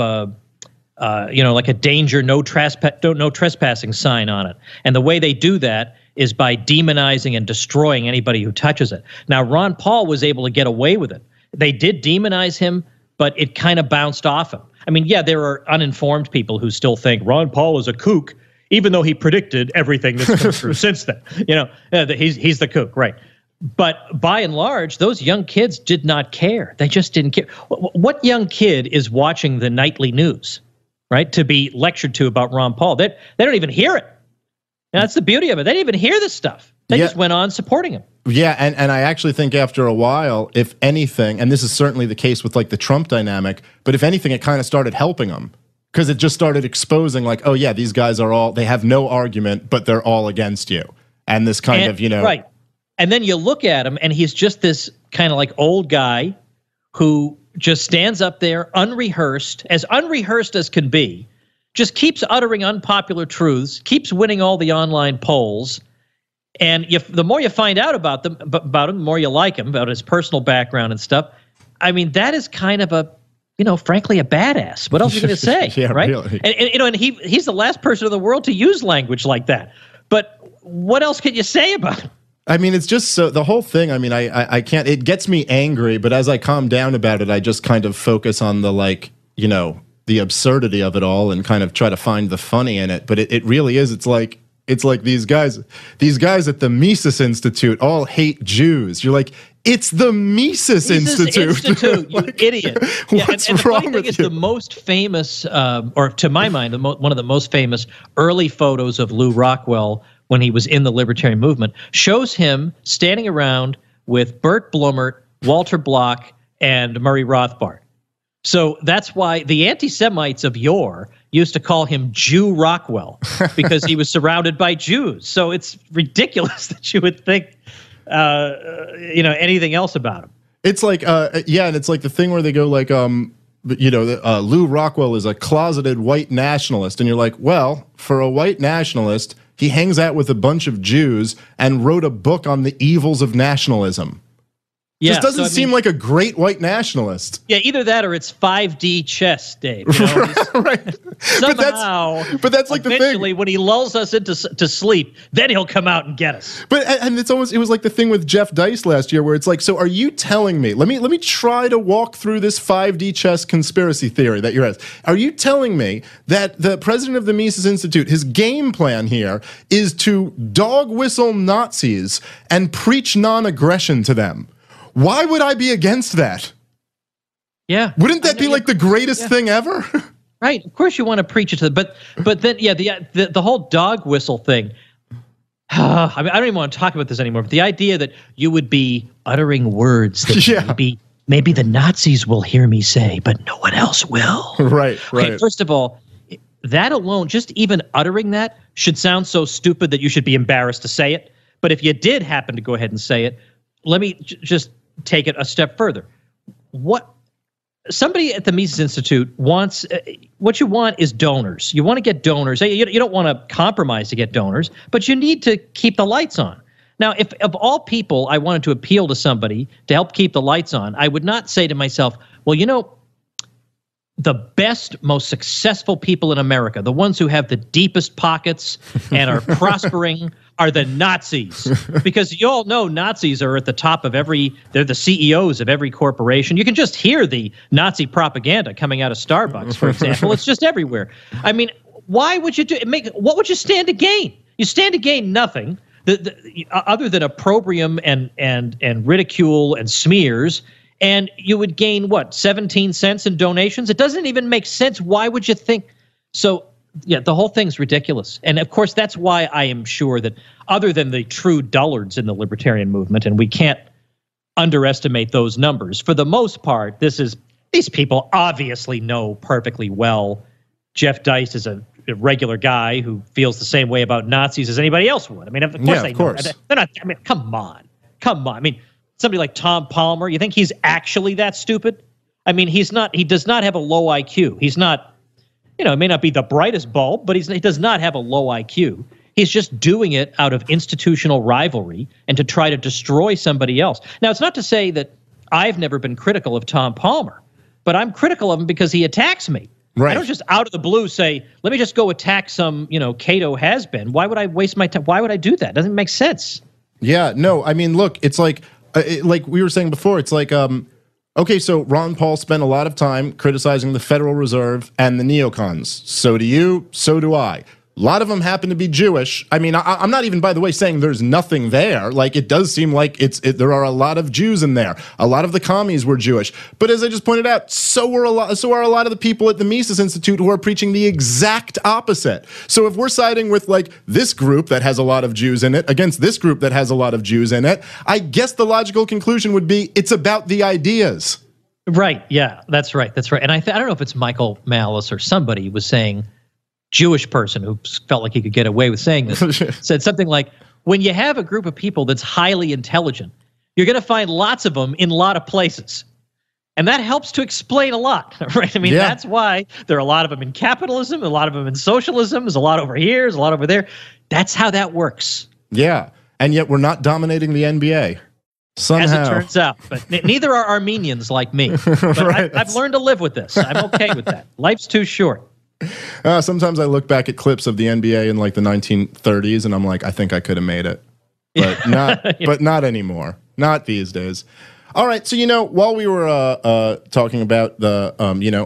Speaker 1: like a danger, no trespassing sign on it. And the way they do that is by demonizing and destroying anybody who touches it. Now, Ron Paul was able to get away with it. They did demonize him, but it kind of bounced off him. I mean, yeah, there are uninformed people who still think Ron Paul is a kook, even though he predicted everything that's come through since then. He's the kook, right? But by and large, those young kids did not care. They just didn't care. What young kid is watching the nightly news, right, to be lectured to about Ron Paul? They don't even hear it. And that's the beauty of it. They didn't even hear this stuff. They just went on supporting him.
Speaker 3: Yeah, and I actually think after a while, if anything, and this is certainly the case with like the Trump dynamic, but if anything, it kind of started helping him. because it just started exposing like, oh yeah, these guys they have no argument, but they're all against you. And this kind of,
Speaker 1: Right. And then you look at him and he's just this kind of like old guy who just stands up there unrehearsed as can be, just keeps uttering unpopular truths, keeps winning all the online polls. And the more you find out about him, the more you like him, about his personal background and stuff. I mean, that is kind of frankly, a badass. What else are you going to say,
Speaker 3: yeah,
Speaker 1: right?
Speaker 3: Really.
Speaker 1: And he's the last person in the world to use language like that. But what else can you say about him?
Speaker 3: I mean, it's just the whole thing. I mean, I can't. It gets me angry, but as I calm down about it, I just kind of focus on the absurdity of it all and kind of try to find the funny in it. But it really is. It's like these guys at the Mises Institute all hate Jews. You're like, it's the Mises Institute.
Speaker 1: You idiot.
Speaker 3: What's
Speaker 1: and the
Speaker 3: wrong
Speaker 1: funny thing
Speaker 3: with
Speaker 1: is
Speaker 3: you?
Speaker 1: the most famous, or to my mind, one of the most famous early photos of Lew Rockwell when he was in the libertarian movement shows him standing around with Bert Blumert, Walter Block, and Murray Rothbard. So that's why the anti-Semites of yore used to call him Jew Rockwell, because he was surrounded by Jews. So it's ridiculous that you would think anything else about him.
Speaker 3: It's like, and it's like the thing where they go like, Lew Rockwell is a closeted white nationalist. And you're like, well, for a white nationalist, he hangs out with a bunch of Jews and wrote a book on the evils of nationalism.
Speaker 1: Yeah,
Speaker 3: just doesn't seem like a great white nationalist.
Speaker 1: Yeah, either that or it's 5D chess, Dave.
Speaker 3: Right.
Speaker 1: Somehow,
Speaker 3: but that's like the thing.
Speaker 1: Eventually, when he lulls us into sleep, then he'll come out and get us.
Speaker 3: But and it was like the thing with Jeff Dice last year, where it's like, so are you telling me? Let me try to walk through this 5D chess conspiracy theory that you're at. Are you telling me that the president of the Mises Institute, his game plan here is to dog whistle Nazis and preach non-aggression to them? Why would I be against that?
Speaker 1: Yeah.
Speaker 3: Wouldn't that be like the greatest thing ever?
Speaker 1: Right. Of course you want to preach it to them. But then, the whole dog whistle thing. I mean, I don't even want to talk about this anymore. But the idea that you would be uttering words that maybe the Nazis will hear me say, but no one else will.
Speaker 3: Right.
Speaker 1: Okay, first of all, that alone, just even uttering that should sound so stupid that you should be embarrassed to say it. But if you did happen to go ahead and say it, let me just take it a step further. What somebody at the Mises Institute wants, what you want is donors. You want to get donors. You don't want to compromise to get donors, but you need to keep the lights on. Now, if of all people I wanted to appeal to somebody to help keep the lights on, I would not say to myself, well, the best, most successful people in America, the ones who have the deepest pockets and are prospering, are the Nazis. Because you all know Nazis are at the top of they're the CEOs of every corporation. You can just hear the Nazi propaganda coming out of Starbucks, for example. It's just everywhere. I mean, why would you what would you stand to gain? You stand to gain nothing other than opprobrium and ridicule and smears. And you would gain, 17 cents in donations? It doesn't even make sense. Why would you think? So, the whole thing's ridiculous. And, of course, that's why I am sure that other than the true dullards in the libertarian movement, and we can't underestimate those numbers, for the most part, these people obviously know perfectly well Jeff Dice is a regular guy who feels the same way about Nazis as anybody else would. I mean, of course they know. They're not, I mean, come on. I mean, somebody like Tom Palmer, you think he's actually that stupid? I mean, he does not have a low IQ. He's not, he may not be the brightest bulb, but he does not have a low IQ. He's just doing it out of institutional rivalry and to try to destroy somebody else. Now, it's not to say that I've never been critical of Tom Palmer, but I'm critical of him because he attacks me. Right. I don't just out of the blue say, let me just go attack some, Cato has-been. Why would I waste my time? Why would I do that? It doesn't make sense. Yeah, no, I mean, look, it's like we were saying before, it's like, okay, so Ron Paul spent a lot of time criticizing the Federal Reserve and the neocons. So do you, so do I. A lot of them happen to be Jewish. I mean, I'm not even, by the way, saying there's nothing there. Like, it does seem like there are a lot of Jews in there. A lot of the commies were Jewish. But as I just pointed out, so are a lot of the people at the Mises Institute who are preaching the exact opposite. So if we're siding with, like, this group that has a lot of Jews in it against this group that has a lot of Jews in it, I guess the logical conclusion would be it's about the ideas. Right. Yeah, that's right. That's right. And I don't know if it's Michael Malice or somebody was saying, Jewish person who felt like he could get away with saying this, said something like, when you have a group of people that's highly intelligent, you're going to find lots of them in a lot of places. And that helps to explain a lot, right? I mean, that's why there are a lot of them in capitalism, a lot of them in socialism, there's a lot over here, there's a lot over there. That's how that works.
Speaker 3: Yeah. And yet we're not dominating the NBA. Somehow.
Speaker 1: As it turns out. But neither are Armenians like me. But right. I've learned to live with this. I'm okay with that. Life's too short.
Speaker 3: Sometimes I look back at clips of the NBA in like the 1930s and I'm like, I think I could have made it. But not but not anymore. Not these days. All right, so while we were talking about the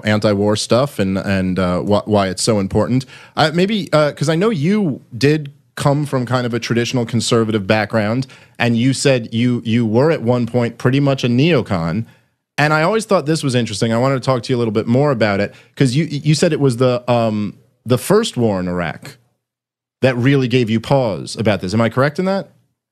Speaker 3: anti-war stuff and why it's so important, maybe because I know you did come from kind of a traditional conservative background, and you said you were at one point pretty much a neocon, and I always thought this was interesting. I wanted to talk to you a little bit more about it because you said it was the first war in Iraq that really gave you pause about this. Am I correct in that?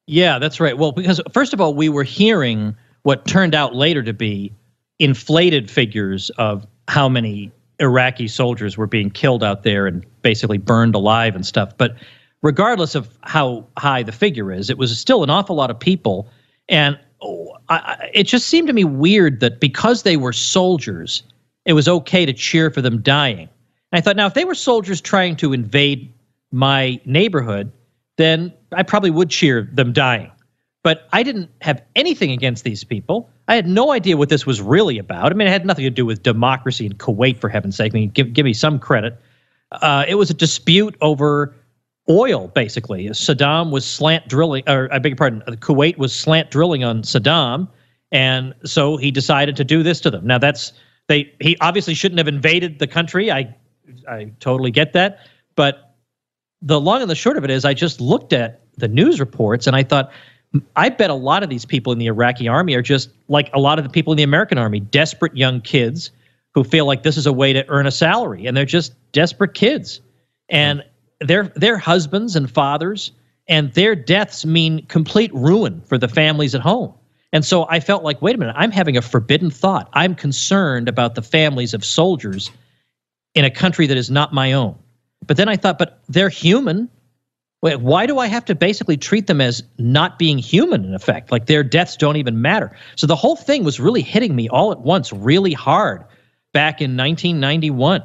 Speaker 1: Yeah, that's right. Well, because first of all, we were hearing what turned out later to be inflated figures of how many Iraqi soldiers were being killed out there and basically burned alive and stuff. But regardless of how high the figure is, it was still an awful lot of people. And it just seemed to me weird that because they were soldiers, it was okay to cheer for them dying. And I thought, now, if they were soldiers trying to invade my neighborhood, then I probably would cheer them dying. But I didn't have anything against these people. I had no idea what this was really about. I mean, it had nothing to do with democracy in Kuwait, for heaven's sake. I mean, give me some credit. It was a dispute over oil, basically. Saddam was slant drilling, or I beg your pardon, Kuwait was slant drilling on Saddam, and so he decided to do this to them. Now, he obviously shouldn't have invaded the country. I totally get that. But the long and the short of it is, I just looked at the news reports, and I thought, I bet a lot of these people in the Iraqi army are just like a lot of the people in the American army, desperate young kids who feel like this is a way to earn a salary, and they're just desperate kids. And their husbands and fathers, and their deaths mean complete ruin for the families at home. And so I felt like, wait a minute, I'm having a forbidden thought. I'm concerned about the families of soldiers in a country that is not my own. But then I thought, but they're human. Why do I have to basically treat them as not being human, in effect? Like their deaths don't even matter. So the whole thing was really hitting me all at once, really hard, back in 1991.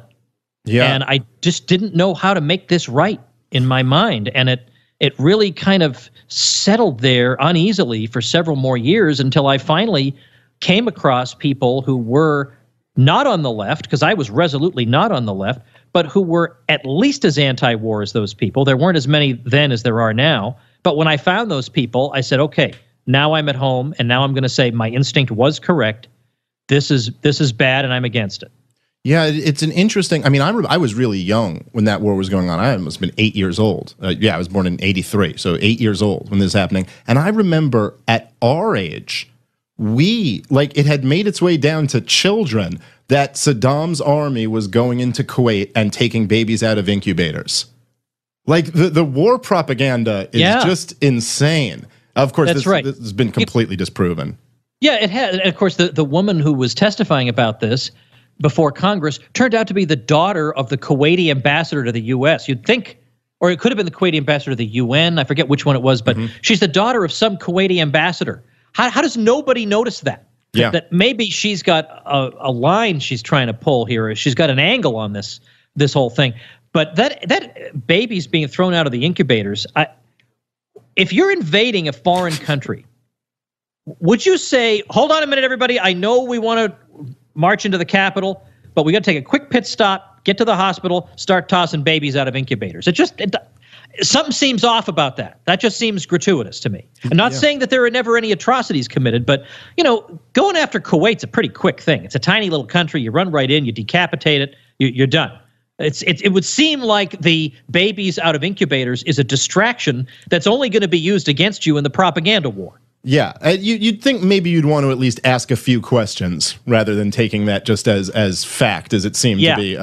Speaker 1: Yeah. And I just didn't know how to make this right in my mind. And it really kind of settled there uneasily for several more years until I finally came across people who were not on the left, because I was resolutely not on the left, but who were at least as anti-war as those people. There weren't as many then as there are now. But when I found those people, I said, okay, now I'm at home, and now I'm going to say my instinct was correct. This is bad, and I'm against it.
Speaker 3: Yeah, it's an interesting. I mean, I was really young when that war was going on. I must have been 8 years old. I was born in '83, so 8 years old when this was happening. And I remember at our age, it had made its way down to children that Saddam's army was going into Kuwait and taking babies out of incubators. Like the war propaganda is just insane. Of course, this has been completely disproven.
Speaker 1: Yeah, it has. And of course, the woman who was testifying about this before Congress turned out to be the daughter of the Kuwaiti ambassador to the U.S. You'd think, or it could have been the Kuwaiti ambassador to the UN. I forget which one it was, but she's the daughter of some Kuwaiti ambassador. How does nobody notice that?
Speaker 3: Yeah.
Speaker 1: That maybe she's got a line she's trying to pull here. She's got an angle on this whole thing. But that baby's being thrown out of the incubators. If you're invading a foreign country, would you say, hold on a minute, everybody, I know we want to march into the Capitol, but we got to take a quick pit stop, get to the hospital, start tossing babies out of incubators? Something seems off about that. That just seems gratuitous to me. I'm not saying that there are never any atrocities committed, but, going after Kuwait's a pretty quick thing. It's a tiny little country. You run right in, you decapitate it, you're done. It would seem like the babies out of incubators is a distraction that's only going to be used against you in the propaganda war.
Speaker 3: Yeah, you'd think maybe you'd want to at least ask a few questions rather than taking that just as fact as it seemed to be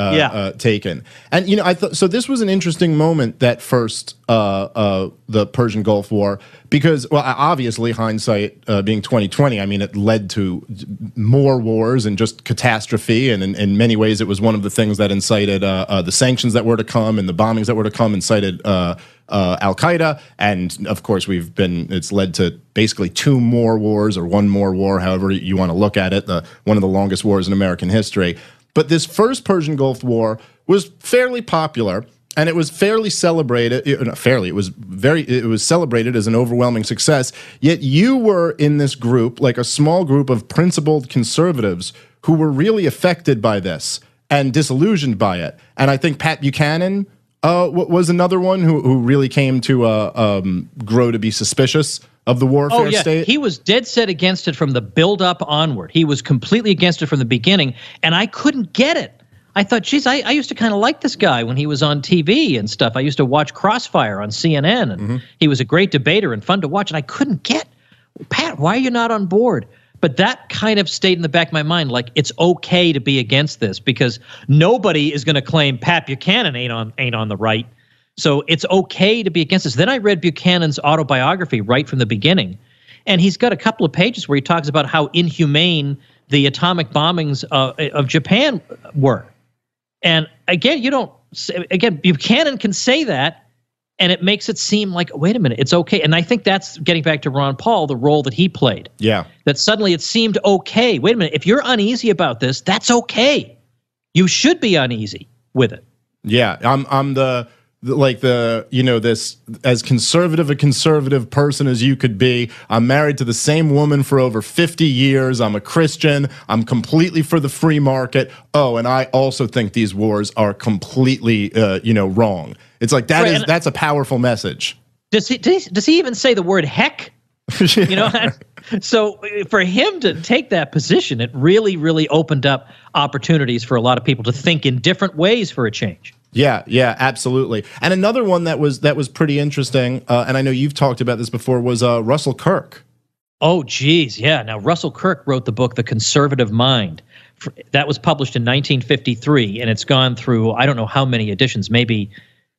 Speaker 3: taken. And I thought so. This was an interesting moment, that first the Persian Gulf War, because obviously hindsight being 2020, I mean, it led to more wars and just catastrophe, and in many ways it was one of the things that incited the sanctions that were to come and the bombings that were to come, incited Al-Qaeda, and of course it's led to basically 2 more wars, or 1 more war, however you want to look at it, one of the longest wars in American history. But this first Persian Gulf War was fairly popular, and it was fairly celebrated. It was celebrated as an overwhelming success. Yet you were in this group, like a small group of principled conservatives who were really affected by this and disillusioned by it. And I think Pat Buchanan was another one who really came to grow to be suspicious of the warfare state.
Speaker 1: He was dead set against it from the build-up onward. He was completely against it from the beginning, and I couldn't get it. I thought, geez, I used to kind of like this guy when he was on TV and stuff. I used to watch Crossfire on CNN, and he was a great debater and fun to watch, and I couldn't get, Pat, why are you not on board? But that kind of stayed in the back of my mind, like, it's okay to be against this because nobody is going to claim Pat Buchanan ain't on the right. So it's okay to be against this. Then I read Buchanan's autobiography right from the beginning, and he's got a couple of pages where he talks about how inhumane the atomic bombings of Japan were. And again, Buchanan can say that, and it makes it seem like, wait a minute, it's okay. And I think that's getting back to Ron Paul, the role that he played. Yeah. That suddenly it seemed okay. Wait a minute, if you're uneasy about this, that's okay. You should be uneasy with it.
Speaker 3: Yeah, I'm this as conservative a conservative person as you could be. I'm married to the same woman for over 50 years. I'm a Christian. I'm completely for the free market. Oh, and I also think these wars are completely, wrong. It's like that's a powerful message.
Speaker 1: Does he even say the word heck? So for him to take that position, it really, really opened up opportunities for a lot of people to think in different ways for a change.
Speaker 3: Yeah, absolutely. And another one that was pretty interesting, and I know you've talked about this before, was Russell Kirk.
Speaker 1: Oh, geez, yeah. Now, Russell Kirk wrote the book The Conservative Mind. That was published in 1953, and it's gone through, I don't know how many editions, maybe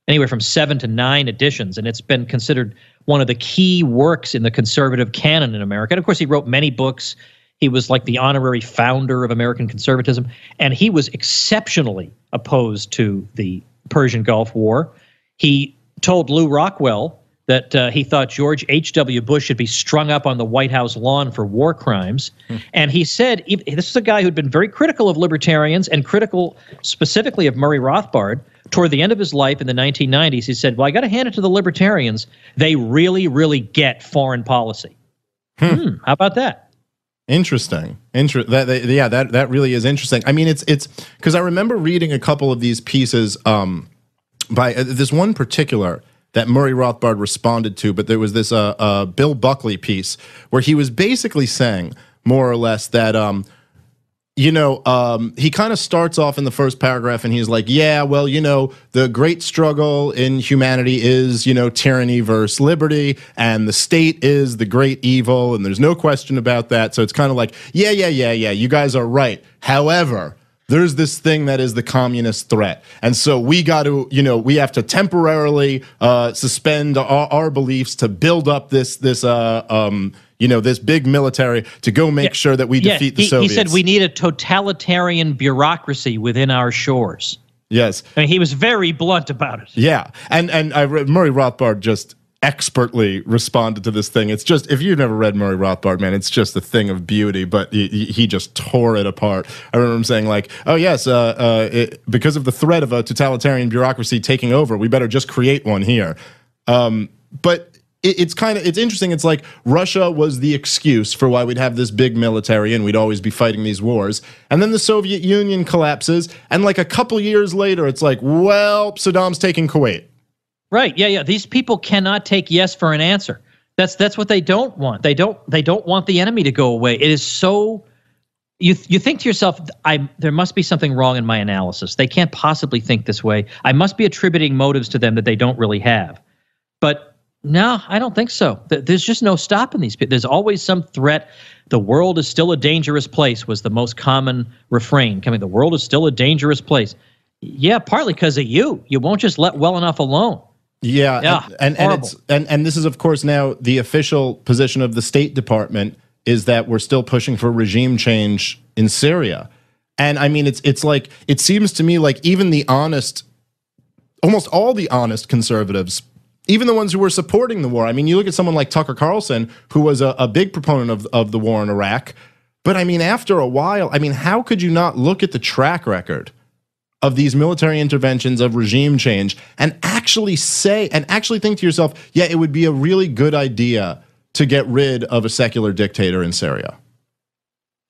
Speaker 1: anywhere from 7 to 9 editions, and it's been considered one of the key works in the conservative canon in America. And, of course, he wrote many books. He was like the honorary founder of American conservatism, and he was exceptionally opposed to the Persian Gulf War. He told Lew Rockwell that he thought George H.W. Bush should be strung up on the White House lawn for war crimes. And he said, this is a guy who'd been very critical of libertarians and critical specifically of Murray Rothbard. Toward the end of his life in the 1990s, he said, well, I got to hand it to the libertarians. They really, really get foreign policy. How about that?
Speaker 3: Interesting. That really is interesting. I mean, it's because I remember reading a couple of these pieces by this one particular that Murray Rothbard responded to, but there was this Bill Buckley piece where he was basically saying more or less that he kind of starts off in the first paragraph and he's like, yeah, well, the great struggle in humanity is, tyranny versus liberty, and the state is the great evil, and there's no question about that. So it's kind of like, yeah, you guys are right. However, there's this thing that is the communist threat. And so we got to, we have to temporarily suspend our beliefs to build up this big military to go make sure that we defeat the Soviets.
Speaker 1: He said we need a totalitarian bureaucracy within our shores.
Speaker 3: Yes.
Speaker 1: I mean, he was very blunt about it.
Speaker 3: Yeah. And Murray Rothbard just expertly responded to this thing. It's just, if you've never read Murray Rothbard, man, it's just a thing of beauty, but he just tore it apart. I remember him saying like, oh yes, because of the threat of a totalitarian bureaucracy taking over, we better just create one here. But it's interesting. It's like Russia was the excuse for why we'd have this big military and we'd always be fighting these wars. And then the Soviet Union collapses. And like a couple years later, it's like, well, Saddam's taking Kuwait.
Speaker 1: Right. Yeah. These people cannot take yes for an answer. That's what they don't want. They don't want the enemy to go away. It is so, you think to yourself, there must be something wrong in my analysis. They can't possibly think this way. I must be attributing motives to them that they don't really have. But No, I don't think so. There's just no stopping these people. There's always some threat. The world is still a dangerous place was the most common refrain. The world is still a dangerous place. Yeah, partly because of you. You won't just let well enough alone.
Speaker 3: Yeah, and this is, of course, now the official position of the State Department is that we're still pushing for regime change in Syria. And I mean, it's like, it seems to me like even the honest, almost all the honest conservatives, even the ones who were supporting the war. I mean, you look at someone like Tucker Carlson, who was a big proponent of the war in Iraq. But I mean, after a while, I mean, how could you not look at the track record of these military interventions, of regime change, and actually think to yourself, yeah, it would be a really good idea to get rid of a secular dictator in Syria?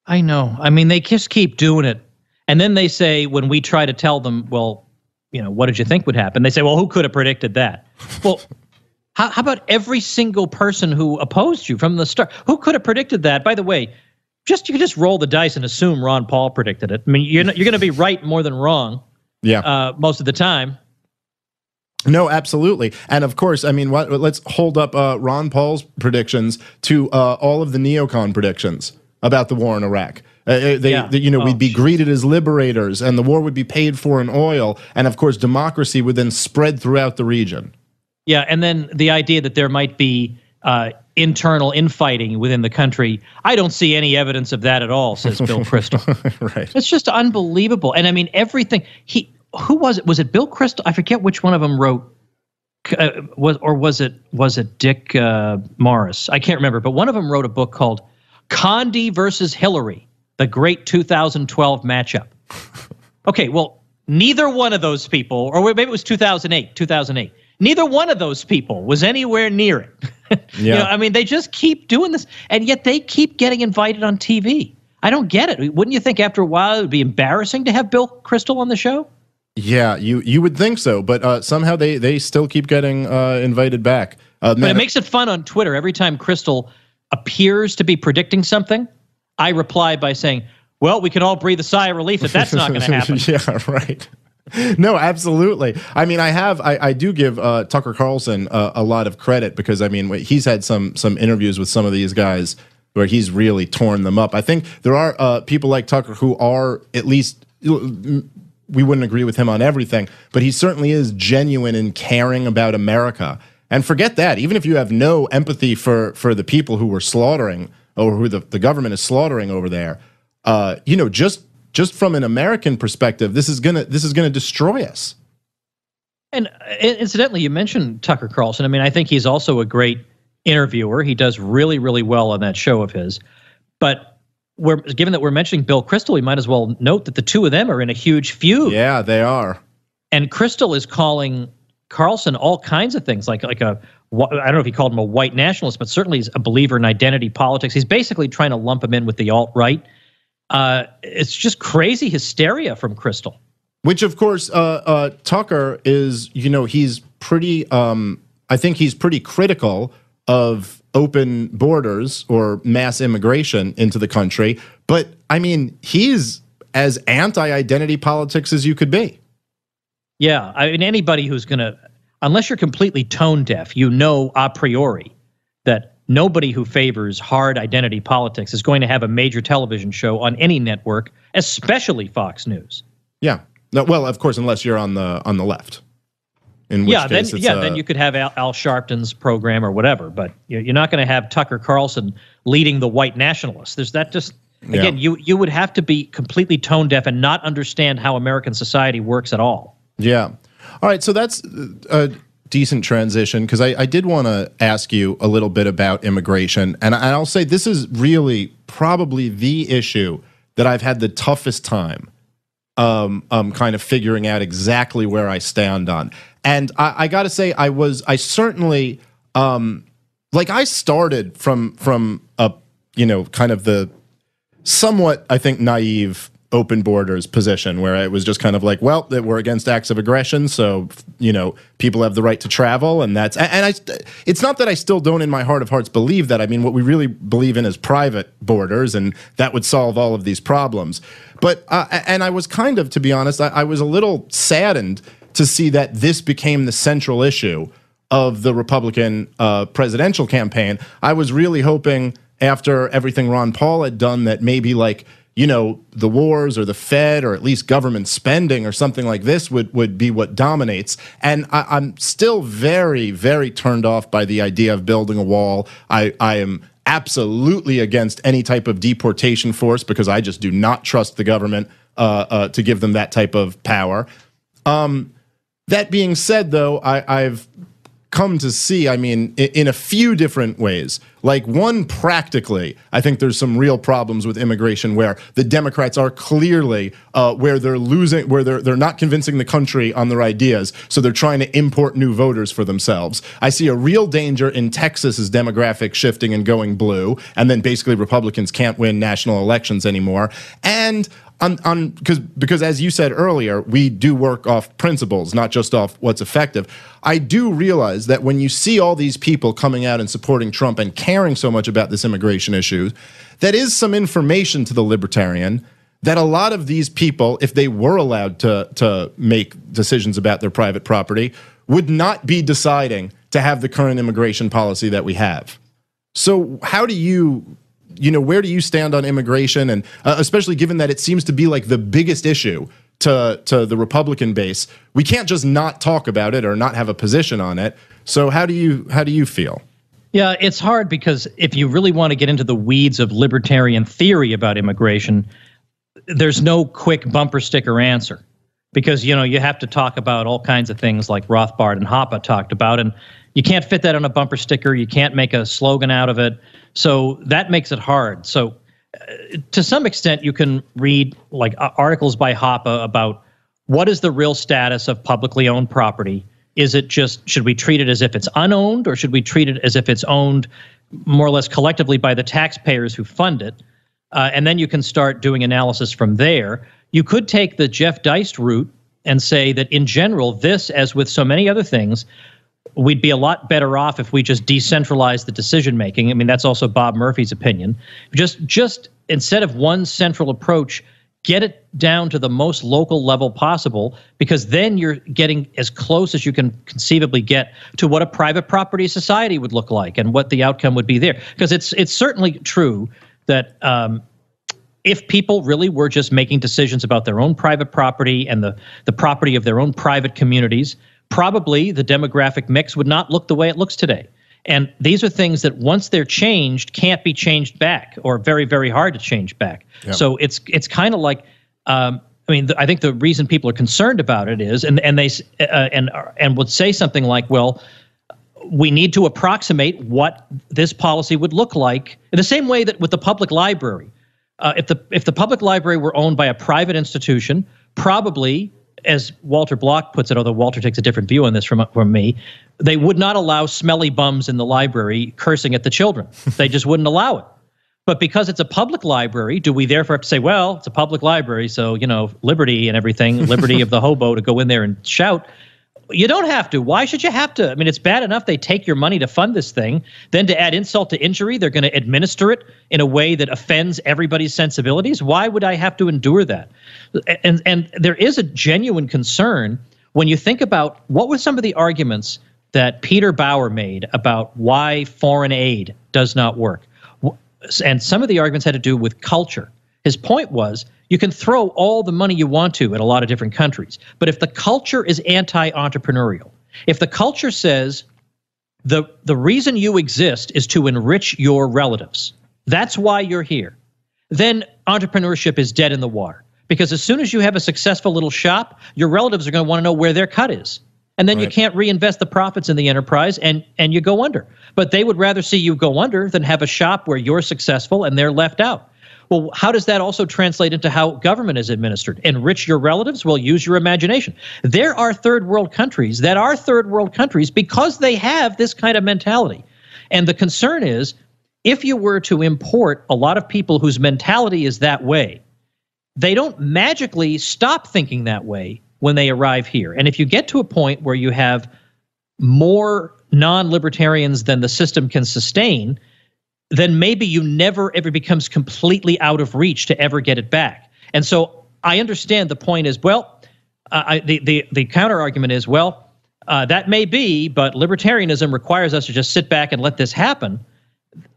Speaker 1: I know. I mean, they just keep doing it. And then they say, when we try to tell them, well, what did you think would happen? They say, well, who could have predicted that? Well, how about every single person who opposed you from the start? Who could have predicted that? By the way, you can just roll the dice and assume Ron Paul predicted it. I mean, you're going to be right more than wrong.
Speaker 3: Yeah.
Speaker 1: Most of the time.
Speaker 3: No, absolutely. And of course, I mean, let's hold up Ron Paul's predictions to all of the neocon predictions about the war in Iraq. We'd be greeted as liberators, and the war would be paid for in oil, and of course, democracy would then spread throughout the region.
Speaker 1: Yeah, and then the idea that there might be internal infighting within the country. I don't see any evidence of that at all, says Bill Kristol.
Speaker 3: Right.
Speaker 1: It's just unbelievable. And I mean, everything. Who was it? Was it Bill Kristol? I forget which one of them wrote. Was it Dick Morris? I can't remember. But one of them wrote a book called Condi versus Hillary, the Great 2012 Matchup. Okay, well, neither one of those people, or maybe it was 2008. Neither one of those people was anywhere near it.
Speaker 3: Yeah.
Speaker 1: I mean, they just keep doing this, and yet they keep getting invited on TV. I don't get it. Wouldn't you think after a while it would be embarrassing to have Bill Kristol on the show?
Speaker 3: Yeah, you would think so, but somehow they still keep getting invited back.
Speaker 1: But it makes it fun on Twitter. Every time Kristol appears to be predicting something, I reply by saying, well, we can all breathe a sigh of relief that that's not going to happen.
Speaker 3: Yeah, right. No, absolutely. I mean, I do give Tucker Carlson a lot of credit because, I mean, he's had some interviews with some of these guys where he's really torn them up. I think there are people like Tucker who are, at least, we wouldn't agree with him on everything, but he certainly is genuine in caring about America. And forget that, even if you have no empathy for the people who were slaughtering or who the government is slaughtering over there, just from an American perspective, this is gonna destroy us.
Speaker 1: And incidentally, you mentioned Tucker Carlson. I mean, I think he's also a great interviewer. He does really, really well on that show of his. But given that we're mentioning Bill Kristol, we might as well note that the two of them are in a huge feud.
Speaker 3: Yeah, they are.
Speaker 1: And Kristol is calling Carlson all kinds of things, like I don't know if he called him a white nationalist, but certainly he's a believer in identity politics. He's basically trying to lump him in with the alt-right. It's just crazy hysteria from Kristol.
Speaker 3: Which, of course, Tucker is, he's pretty, I think he's pretty critical of open borders or mass immigration into the country. But, I mean, he's as anti-identity politics as you could be.
Speaker 1: Yeah, I mean, anybody who's going to, unless you're completely tone deaf, a priori that nobody who favors hard identity politics is going to have a major television show on any network, especially Fox News.
Speaker 3: Yeah. No, well, of course, unless you're on the left. In which case
Speaker 1: then you could have Al Sharpton's program or whatever, but you're not going to have Tucker Carlson leading the white nationalists. There's that just again, you would have to be completely tone deaf and not understand how American society works at all.
Speaker 3: Yeah. All right. So that's a decent transition because I did want to ask you a little bit about immigration. And I'll say this is really probably the issue that I've had the toughest time kind of figuring out exactly where I stand on. And I got to say, I certainly, I started from a, kind of the somewhat, I think, naive open borders position where it was just kind of like, well, that we're against acts of aggression, so people have the right to travel, and it's not that I still don't in my heart of hearts believe that. I mean, what we really believe in is private borders, and that would solve all of these problems. But and I was kind of, to be honest, I was a little saddened to see that this became the central issue of the Republican presidential campaign. I was really hoping after everything Ron Paul had done that maybe the wars or the Fed or at least government spending or something like this would be what dominates. And I'm still very, very turned off by the idea of building a wall. I am absolutely against any type of deportation force because I just do not trust the government to give them that type of power. That being said, though, I've come to see, in a few different ways. One, practically, I think there's some real problems with immigration where the Democrats are clearly where they're losing, where they're not convincing the country on their ideas, so they're trying to import new voters for themselves. I see a real danger in Texas's demographic shifting and going blue, and then basically Republicans can't win national elections anymore. And because as you said earlier, we do work off principles, not just off what's effective. I do realize that when you see all these people coming out and supporting Trump and caring so much about this immigration issue, that is some information to the libertarian that a lot of these people, if they were allowed to make decisions about their private property, would not be deciding to have the current immigration policy that we have. So how do you where do you stand on immigration, and especially given that it seems to be the biggest issue to the Republican base? We can't just not talk about it or not have a position on it. So how do you feel?
Speaker 1: Yeah, it's hard because if you really want to get into the weeds of libertarian theory about immigration, there's no quick bumper sticker answer because, you have to talk about all kinds of things like Rothbard and Hoppe talked about, and you can't fit that on a bumper sticker. You can't make a slogan out of it. So that makes it hard. So to some extent, you can read articles by Hoppe about what is the real status of publicly owned property. Is it just, should we treat it as if it's unowned, or should we treat it as if it's owned more or less collectively by the taxpayers who fund it? And then you can start doing analysis from there. You could take the Jeff Deist route and say that in general, this, as with so many other things, we'd be a lot better off if we just decentralized the decision making. That's also Bob Murphy's opinion. Just instead of one central approach, get it down to the most local level possible, because then you're getting as close as you can conceivably get to what a private property society would look like and what the outcome would be there. Because it's certainly true that if people really were just making decisions about their own private property and the property of their own private communities, probably the demographic mix would not look the way it looks today. And these are things that once they're changed, can't be changed back, or very, very hard to change back. Yep. So it's kind of like, I think the reason people are concerned about it is, and they would say something like, well, we need to approximate what this policy would look like in the same way that with the public library. If the public library were owned by a private institution, probably, as Walter Block puts it, although Walter takes a different view on this from me, they would not allow smelly bums in the library cursing at the children. They just wouldn't allow it. But because it's a public library, do we therefore have to say, well, it's a public library, so, liberty and everything, liberty of the hobo to go in there and shout? You don't have to. Why should you have to? It's bad enough they take your money to fund this thing. Then to add insult to injury, they're going to administer it in a way that offends everybody's sensibilities. Why would I have to endure that? And there is a genuine concern when you think about what were some of the arguments that Peter Bauer made about why foreign aid does not work. And some of the arguments had to do with culture. His point was, you can throw all the money you want to at a lot of different countries, but if the culture is anti-entrepreneurial, if the culture says the reason you exist is to enrich your relatives, that's why you're here, then entrepreneurship is dead in the water. Because as soon as you have a successful little shop, your relatives are going to want to know where their cut is. And then you can't reinvest the profits in the enterprise, and you go under. But they would rather see you go under than have a shop where you're successful and they're left out. Well, how does that also translate into how government is administered? Enrich your relatives? Well, use your imagination. There are third world countries that are third world countries because they have this kind of mentality. And the concern is, if you were to import a lot of people whose mentality is that way, they don't magically stop thinking that way when they arrive here. And if you get to a point where you have more non-libertarians than the system can sustain, then maybe you never ever becomes completely out of reach to ever get it back. And so I understand the point is, well, the counter argument is, well, That may be, but libertarianism requires us to just sit back and let this happen.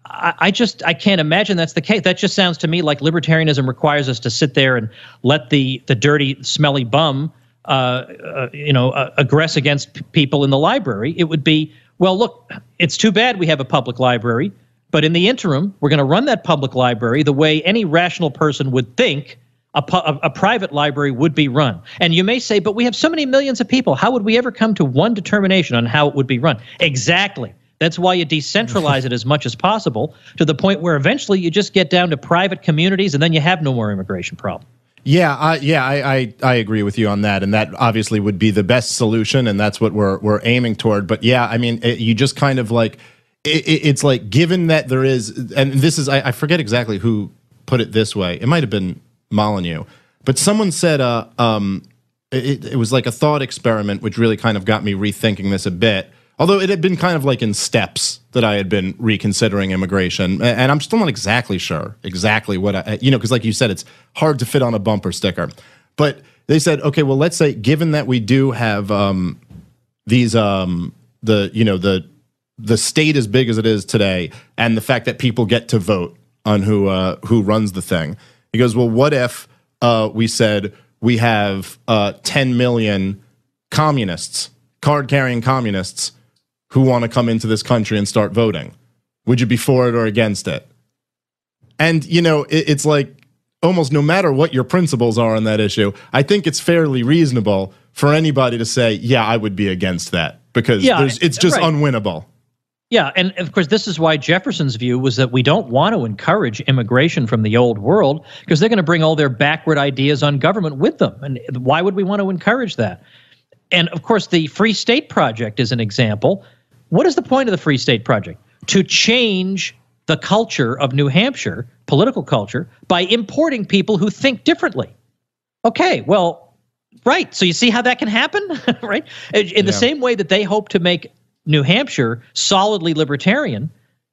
Speaker 1: I can't imagine that's the case. That just sounds to me like libertarianism requires us to sit there and let the dirty, smelly bum, aggress against people in the library. It would be, well, look, it's too bad we have a public library, but in the interim, we're going to run that public library the way any rational person would think a private library would be run. And you may say, but we have so many millions of people. How would we ever come to one determination on how it would be run? Exactly. That's why you decentralize it as much as possible to the point where eventually you just get down to private communities and then you have no more immigration problem.
Speaker 3: Yeah, I agree with you on that, and that obviously would be the best solution, and that's what we're aiming toward. But yeah, I mean, you just kind of like it's like, given that there is, and this is I forget exactly who put it this way. It might have been Molyneux, but someone said it was like a thought experiment, which really kind of got me rethinking this a bit. Although it had been kind of like in steps that I had been reconsidering immigration, and I'm still not exactly sure exactly what because like you said, it's hard to fit on a bumper sticker. But they said, okay, well, let's say, given that we do have these the state as big as it is today, and the fact that people get to vote on who runs the thing, he goes, well, what if we said we have 10 million communists, card-carrying communists, who want to come into this country and start voting? Would you be for it or against it? And, it's like, almost no matter what your principles are on that issue, I think it's fairly reasonable for anybody to say, yeah, I would be against that, because it's just unwinnable.
Speaker 1: Yeah, and of course, this is why Jefferson's view was that we don't want to encourage immigration from the old world, because they're going to bring all their backward ideas on government with them. And why would we want to encourage that? And of course, the Free State Project is an example. What is the point of the Free State Project? To change the culture of New Hampshire, political culture, by importing people who think differently. Okay, well, right. So you see how that can happen, right? In the same way that they hope to make New Hampshire solidly libertarian,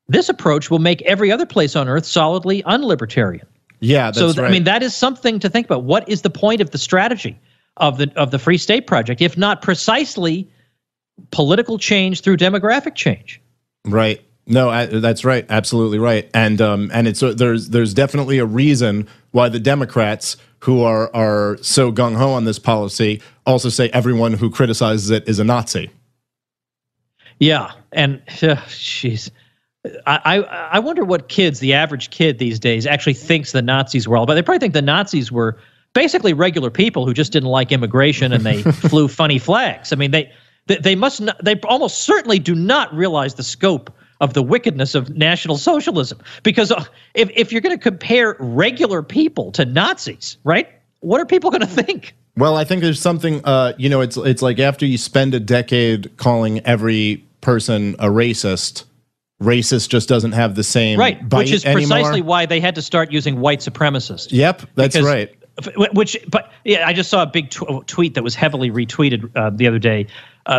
Speaker 1: this approach will make every other place on earth solidly unlibertarian.
Speaker 3: Yeah, that's right.
Speaker 1: I mean, that is something to think about. What is the point of the strategy of the Free State Project, if not precisely political change through demographic change?
Speaker 3: Right. No, that's right. Absolutely right. And it's there's definitely a reason why the Democrats, who are so gung ho on this policy, also say everyone who criticizes it is a Nazi.
Speaker 1: Yeah, and jeez, I wonder what kids, the average kid these days, actually thinks the Nazis were all about. They probably think the Nazis were basically regular people who just didn't like immigration and they flew funny flags. I mean, they must not, they almost certainly do not realize the scope of the wickedness of National Socialism. Because if you're going to compare regular people to Nazis, right, what are people going to think?
Speaker 3: Well, I think there's something, it's like after you spend a decade calling every person a racist just doesn't have the same
Speaker 1: right,
Speaker 3: bite
Speaker 1: which is
Speaker 3: anymore.
Speaker 1: Precisely why they had to start using white supremacists.
Speaker 3: Yep, that's right.
Speaker 1: I just saw a big tweet that was heavily retweeted the other day,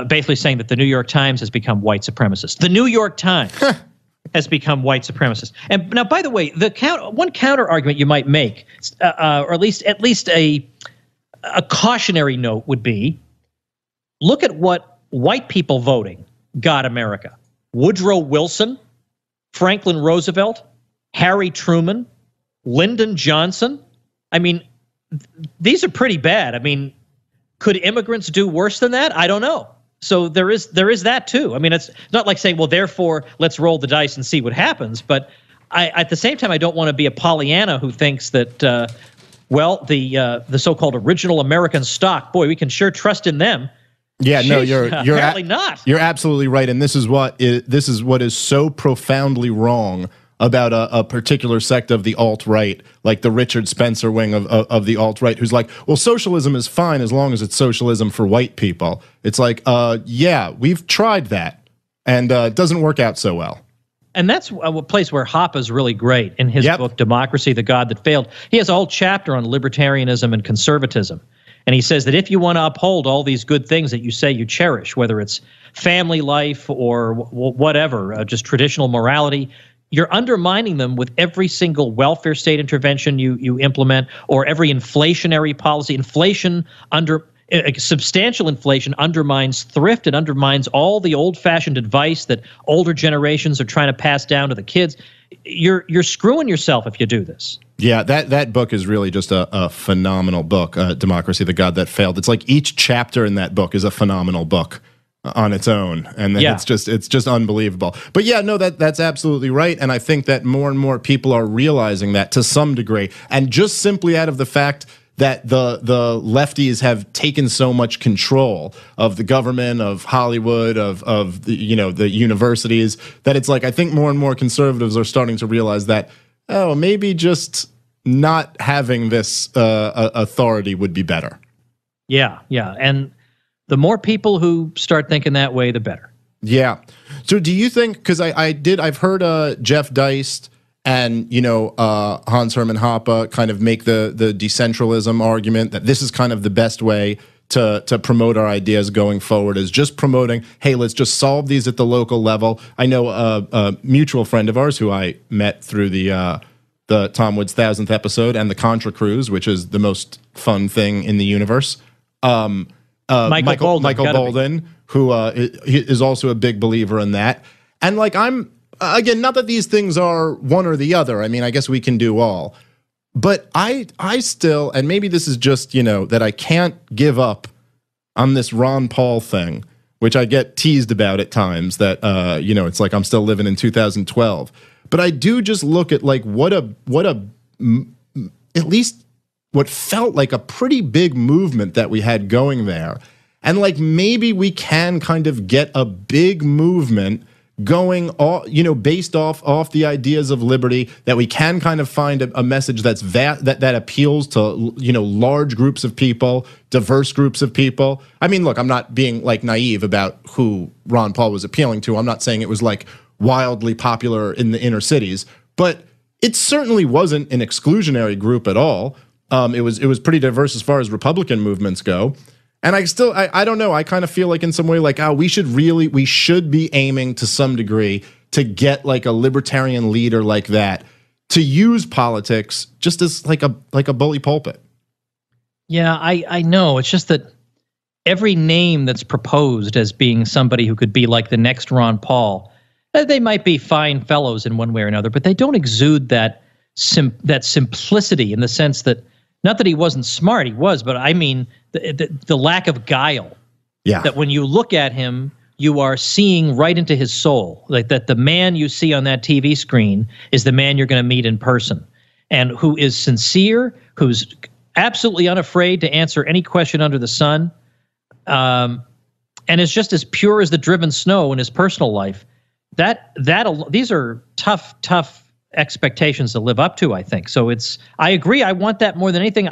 Speaker 1: basically saying that the New York Times has become white supremacist. The New York Times has become white supremacist. And now, by the way, one counter argument you might make, or at least a cautionary note, would be: look at what white people voting got America. Woodrow Wilson, Franklin Roosevelt, Harry Truman, Lyndon Johnson. I mean, these are pretty bad. I mean, could immigrants do worse than that? I don't know. So there is that too. I mean, it's not like saying, well, therefore, let's roll the dice and see what happens. But at the same time, I don't want to be a Pollyanna who thinks that, the so-called original American stock, boy, we can sure trust in them.
Speaker 3: Yeah, no, you're
Speaker 1: apparently not.
Speaker 3: You're absolutely right, and this is what is so profoundly wrong about a particular sect of the alt-right, like the Richard Spencer wing of the alt-right, who's like, well, socialism is fine as long as it's socialism for white people. It's like, yeah, we've tried that, and it doesn't work out so well.
Speaker 1: And that's a place where Hoppe's really great in his book, Democracy, the God That Failed. He has a whole chapter on libertarianism and conservatism. And he says that if you want to uphold all these good things that you say you cherish, whether it's family life or whatever, just traditional morality, you're undermining them with every single welfare state intervention you implement, or every inflationary policy. Inflation substantial inflation undermines thrift. It undermines all the old-fashioned advice that older generations are trying to pass down to the kids. You're screwing yourself if you do this.
Speaker 3: Yeah, that book is really just a phenomenal book, Democracy, the God That Failed. It's like each chapter in that book is a phenomenal book on its own, and then it's just unbelievable. But yeah, no, that's absolutely right, and I think that more and more people are realizing that to some degree, and just simply out of the fact that the lefties have taken so much control of the government, of Hollywood, of the, the universities, that it's like I think more and more conservatives are starting to realize that, oh, maybe just not having this authority would be better. Yeah,
Speaker 1: and the more people who start thinking that way, the better.
Speaker 3: Yeah. So do you think, because I've heard Jeff Deist and, Hans Hermann Hoppe kind of make the decentralism argument that this is kind of the best way to promote our ideas going forward, is just promoting, hey, let's just solve these at the local level. I know a mutual friend of ours who I met through the Tom Woods 1000th episode and the Contra Cruise, which is the most fun thing in the universe. Michael Bolden, who is also a big believer in that. And like again, not that these things are one or the other. I mean, I guess we can do all. But I still, and maybe this is just, that I can't give up on this Ron Paul thing, which I get teased about at times, that, it's like I'm still living in 2012. But I do just look at like at least what felt like a pretty big movement that we had going there. And like maybe we can kind of get a big movement going, based off the ideas of liberty, that we can kind of find a message that's that appeals to, large groups of people, diverse groups of people. I mean, look, I'm not being like naive about who Ron Paul was appealing to. I'm not saying it was like wildly popular in the inner cities, but it certainly wasn't an exclusionary group at all. It was pretty diverse as far as Republican movements go. And I don't know. I kind of feel like in some way, like, we should be aiming to some degree to get like a libertarian leader like that to use politics just as like a bully pulpit.
Speaker 1: Yeah, I know. It's just that every name that's proposed as being somebody who could be like the next Ron Paul, they might be fine fellows in one way or another, but they don't exude that simplicity, in the sense that, not that he wasn't smart, he was, but I mean the lack of guile.
Speaker 3: Yeah.
Speaker 1: That when you look at him, you are seeing right into his soul. Like that the man you see on that TV screen is the man you're going to meet in person, and who is sincere, who's absolutely unafraid to answer any question under the sun, and is just as pure as the driven snow in his personal life. These are tough expectations to live up to, I think. So I agree. I want that more than anything.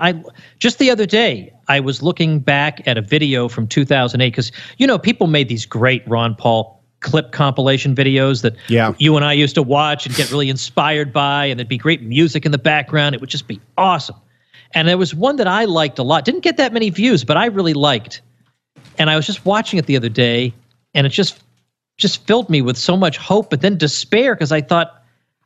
Speaker 1: Just the other day, I was looking back at a video from 2008, because, people made these great Ron Paul clip compilation videos that you and I used to watch and get really inspired by, and there'd be great music in the background. It would just be awesome. And there was one that I liked a lot. Didn't get that many views, but I really liked. And I was just watching it the other day, and it just filled me with so much hope, but then despair, because I thought,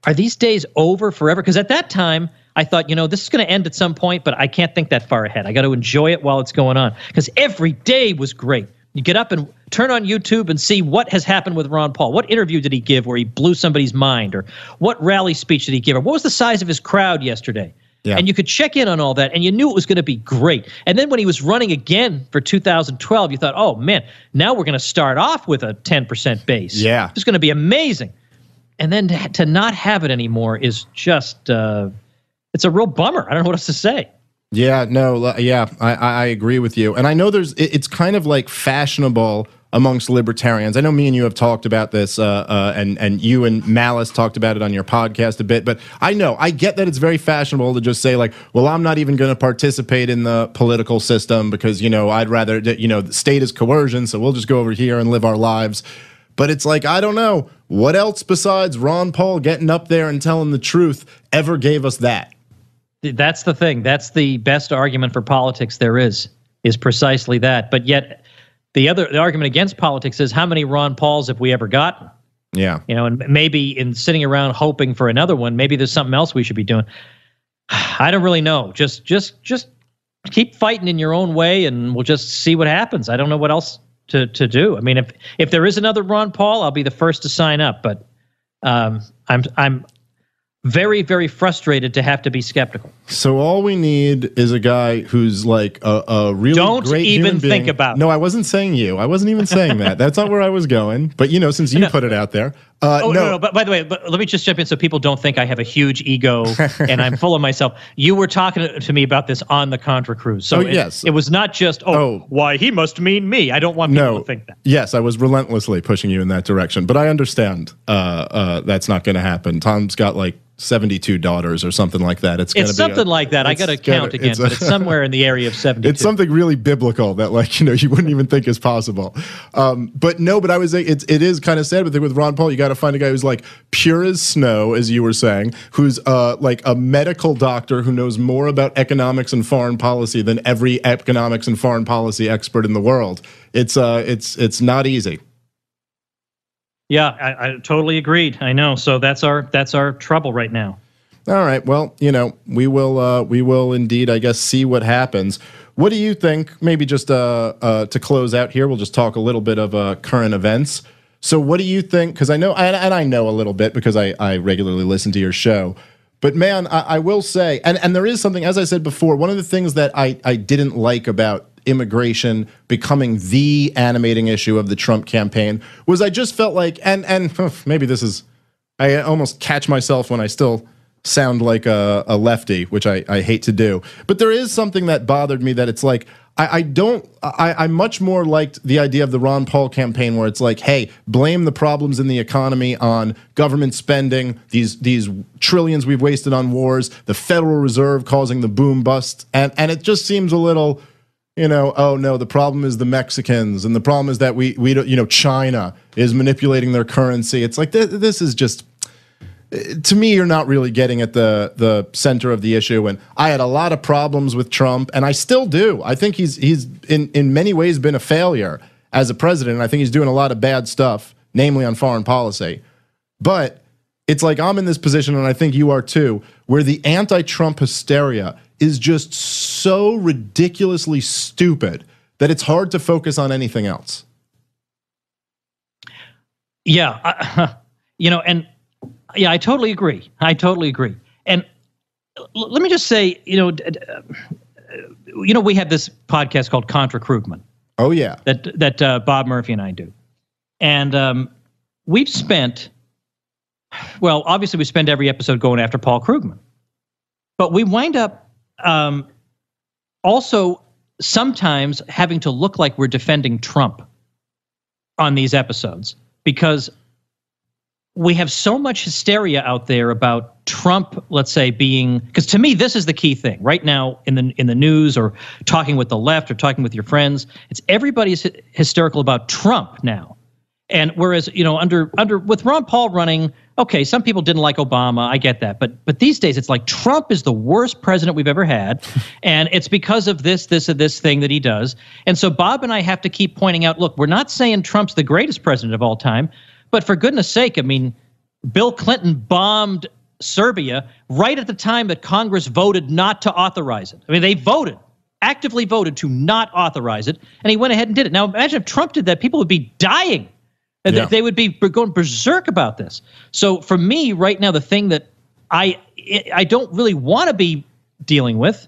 Speaker 1: are these days over forever? Because at that time, I thought, this is going to end at some point, but I can't think that far ahead. I got to enjoy it while it's going on, because every day was great. You get up and turn on YouTube and see what has happened with Ron Paul. What interview did he give where he blew somebody's mind? Or what rally speech did he give? Or what was the size of his crowd yesterday? Yeah. And you could check in on all that, and you knew it was going to be great. And then when he was running again for 2012, you thought, oh, man, now we're going to start off with a 10% base.
Speaker 3: Yeah.
Speaker 1: It's going to be amazing. And then to not have it anymore is just, it's a real bummer. I don't know what else to say.
Speaker 3: Yeah, no, yeah, I agree with you. And I know it's kind of like fashionable amongst libertarians. I know me and you have talked about this, and you and Malice talked about it on your podcast a bit, but I get that it's very fashionable to just say like, well, I'm not even going to participate in the political system because, I'd rather, the state is coercion, so we'll just go over here and live our lives. But it's like, I don't know, what else besides Ron Paul getting up there and telling the truth ever gave us that?
Speaker 1: That's the thing. That's the best argument for politics there is precisely that. But yet the argument against politics is, how many Ron Pauls have we ever gotten?
Speaker 3: Yeah.
Speaker 1: And maybe in sitting around hoping for another one, maybe there's something else we should be doing. I don't really know. Just keep fighting in your own way, and we'll just see what happens. I don't know what else to do. I mean, if there is another Ron Paul, I'll be the first to sign up. But I'm very, very frustrated to have to be skeptical.
Speaker 3: So all we need is a guy who's like a really
Speaker 1: Don't
Speaker 3: great
Speaker 1: even
Speaker 3: human being.
Speaker 1: think about it.
Speaker 3: No, I wasn't saying you. I wasn't even saying that. That's not where I was going. But, since you put it out there.
Speaker 1: No. But by the way, let me just jump in so people don't think I have a huge ego and I'm full of myself. You were talking to me about this on the Contra Cruise. So
Speaker 3: yes.
Speaker 1: It was not just, why he must mean me. I don't want people to think that.
Speaker 3: Yes, I was relentlessly pushing you in that direction. But I understand that's not going to happen. Tom's got like 72 daughters or something like that. It's
Speaker 1: something like that. I got to count again, but it's somewhere in the area of 72.
Speaker 3: It's something really biblical that, like, you wouldn't even think is possible. But I was saying it is kind of sad with Ron Paul. You got to find a guy who's like pure as snow, as you were saying, who's like a medical doctor who knows more about economics and foreign policy than every economics and foreign policy expert in the world. It's not easy.
Speaker 1: Yeah, I totally agreed. I know. So that's our trouble right now.
Speaker 3: All right. Well, we will indeed, I guess, see what happens. What do you think? Maybe just to close out here, we'll just talk a little bit of current events. So what do you think? Because I know, and I know a little bit because I regularly listen to your show. But man, I will say, and there is something, as I said before, one of the things that I didn't like about immigration becoming the animating issue of the Trump campaign was I just felt like, and maybe this is, I almost catch myself when I still sound like a lefty, which I hate to do. But there is something that bothered me that it's like, I much more liked the idea of the Ron Paul campaign where it's like, hey, blame the problems in the economy on government spending, these trillions we've wasted on wars, the Federal Reserve causing the boom bust. And it just seems a little, oh no, the problem is the Mexicans, and the problem is that we don't, China is manipulating their currency. It's like, this is just, to me, you're not really getting at the center of the issue. And I had a lot of problems with Trump, and I still do. I think he's in many ways been a failure as a president. And I think he's doing a lot of bad stuff, namely on foreign policy. But it's like I'm in this position, and I think you are too, where the anti-Trump hysteria is just so ridiculously stupid that it's hard to focus on anything else.
Speaker 1: Yeah, and yeah, I totally agree. And let me just say, we have this podcast called Contra Krugman.
Speaker 3: Oh yeah,
Speaker 1: that Bob Murphy and I do, and we've spent. Well, obviously, we spend every episode going after Paul Krugman, but we wind up also sometimes having to look like we're defending Trump on these episodes because we have so much hysteria out there about Trump, let's say, being, because to me, this is the key thing right now in the news or talking with the left or talking with your friends. It's everybody's hysterical about Trump now. And whereas, under with Ron Paul running, okay, some people didn't like Obama. I get that. But these days, it's like Trump is the worst president we've ever had. And it's because of this thing that he does. And so Bob and I have to keep pointing out, look, we're not saying Trump's the greatest president of all time. But for goodness sake, I mean, Bill Clinton bombed Serbia right at the time that Congress voted not to authorize it. I mean, they actively voted to not authorize it. And he went ahead and did it. Now, imagine if Trump did that, people would be dying. Yeah. They would be going berserk about this. So for me right now, the thing that I don't really want to be dealing with,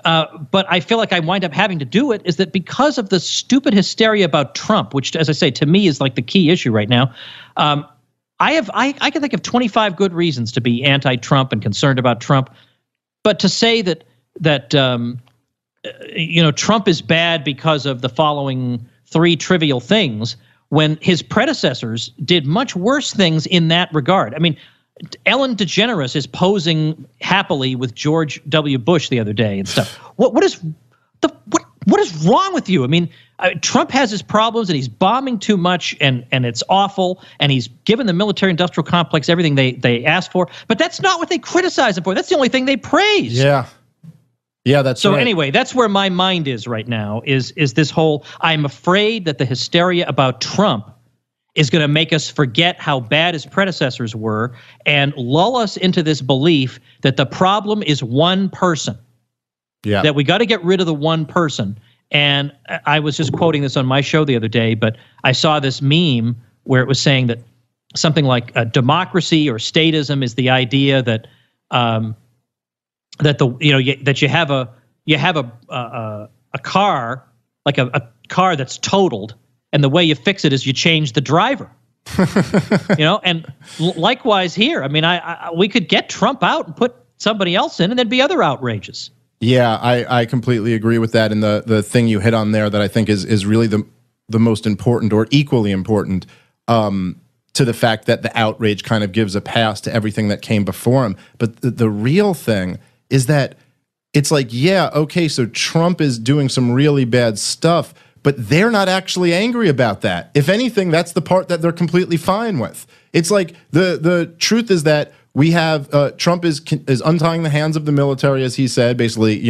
Speaker 1: but I feel like I wind up having to do it, is that because of the stupid hysteria about Trump, which, as I say, to me is like the key issue right now, I can think of 25 good reasons to be anti-Trump and concerned about Trump. But to say that Trump is bad because of the following three trivial things, when his predecessors did much worse things in that regard. I mean, Ellen DeGeneres is posing happily with George W. Bush the other day and stuff. What is wrong with you? I mean, Trump has his problems and he's bombing too much and it's awful, and he's given the military-industrial complex everything they asked for. But that's not what they criticize him for. That's the only thing they praise.
Speaker 3: Yeah, that's
Speaker 1: so.
Speaker 3: Right.
Speaker 1: Anyway, that's where my mind is right now. Is this whole? I'm afraid that the hysteria about Trump is going to make us forget how bad his predecessors were and lull us into this belief that the problem is one person.
Speaker 3: Yeah.
Speaker 1: That we got to get rid of the one person. And I was just quoting this on my show the other day, but I saw this meme where it was saying that something like democracy or statism is the idea that that you have a car, like a car that's totaled, and the way you fix it is you change the driver. And likewise here. I mean, we could get Trump out and put somebody else in, and there'd be other outrages.
Speaker 3: Yeah, I completely agree with that. And the thing you hit on there that I think is really the most important, or equally important, to the fact that the outrage kind of gives a pass to everything that came before him. But the real thing is that it's like, yeah, okay, so Trump is doing some really bad stuff, but they're not actually angry about that. If anything, that's the part that they're completely fine with. It's like the truth is that we have Trump is untying the hands of the military, as he said, basically,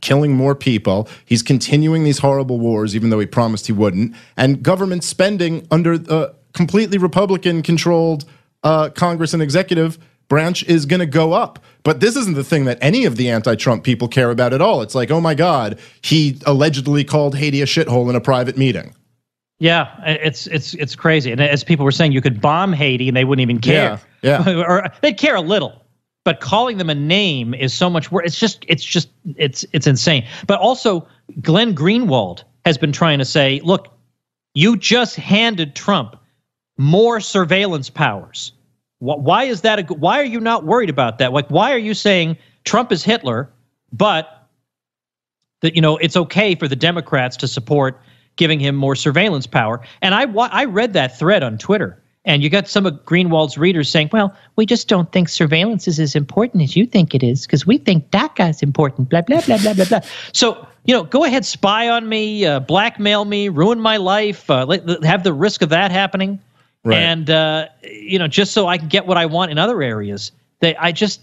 Speaker 3: killing more people. He's continuing these horrible wars, even though he promised he wouldn't. And government spending under completely Republican-controlled Congress and executive branch is going to go up. But this isn't the thing that any of the anti-Trump people care about at all. It's like, oh my God, he allegedly called Haiti a shithole in a private meeting.
Speaker 1: Yeah, it's crazy. And as people were saying, you could bomb Haiti and they wouldn't even care.
Speaker 3: Yeah.
Speaker 1: Or they'd care a little. But calling them a name is so much worse. It's insane. But also, Glenn Greenwald has been trying to say, look, you just handed Trump more surveillance powers. Why is that? Why are you not worried about that? Like, why are you saying Trump is Hitler, but that it's okay for the Democrats to support giving him more surveillance power? And I read that thread on Twitter, and you got some of Greenwald's readers saying, well, we just don't think surveillance is as important as you think it is because we think DACA is important, blah, blah, blah, blah, blah, blah. So, go ahead, spy on me, blackmail me, ruin my life, have the risk of that happening. Right. And, just so I can get what I want in other areas. As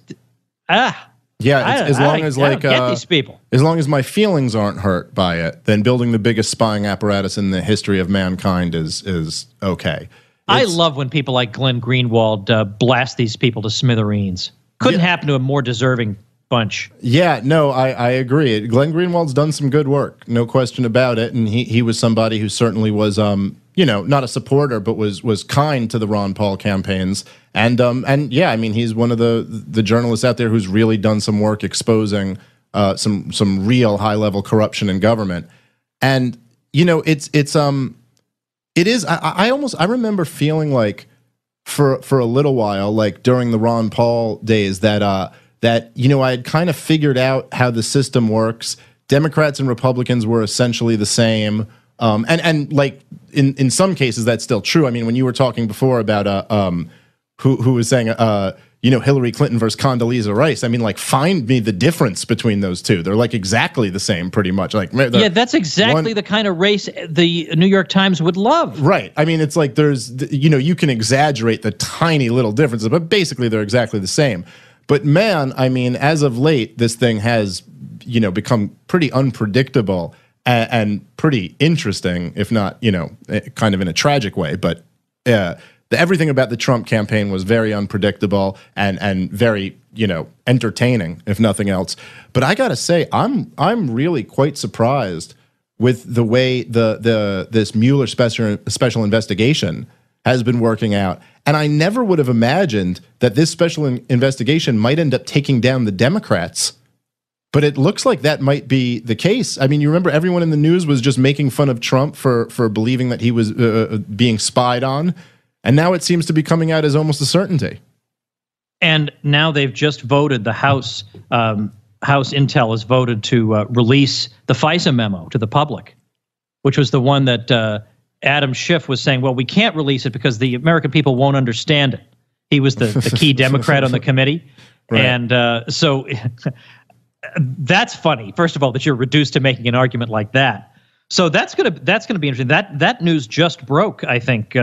Speaker 1: long as my feelings aren't hurt by it, then building the biggest spying apparatus in the history of mankind is okay. I love when people like Glenn Greenwald blast these people to smithereens. Couldn't happen to a more deserving bunch.
Speaker 3: Yeah, no, I agree. Glenn Greenwald's done some good work, no question about it. And he was somebody who certainly was, not a supporter, but was kind to the Ron Paul campaigns. And yeah, I mean, he's one of the journalists out there who's really done some work exposing some real high level corruption in government. And it is. I remember feeling like for a little while, like during the Ron Paul days, that I had kind of figured out how the system works. Democrats and Republicans were essentially the same. And like in some cases that's still true. I mean, when you were talking before about who was saying Hillary Clinton versus Condoleezza Rice, I mean, like, find me the difference between those two. They're like exactly the same, pretty much. Like,
Speaker 1: yeah, that's exactly the kind of race the New York Times would love.
Speaker 3: Right. I mean, it's like there's you can exaggerate the tiny little differences, but basically they're exactly the same. But man, I mean, as of late, this thing has become pretty unpredictable and pretty interesting, if not, kind of in a tragic way. But everything about the Trump campaign was very unpredictable and very, entertaining, if nothing else. But I got to say, I'm really quite surprised with the way this Mueller special investigation has been working out. And I never would have imagined that this special investigation might end up taking down the Democrats. But it looks like that might be the case. I mean, you remember everyone in the news was just making fun of Trump for believing that he was being spied on. And now it seems to be coming out as almost a certainty.
Speaker 1: And now they've just voted, the House Intel has voted to release the Pfizer Memo to the public, which was the one that Adam Schiff was saying, well, we can't release it because the American people won't understand it. He was the key Democrat on the committee. Right. And so that's funny, first of all, that you're reduced to making an argument like that. So that's gonna be interesting. That news just broke, I think,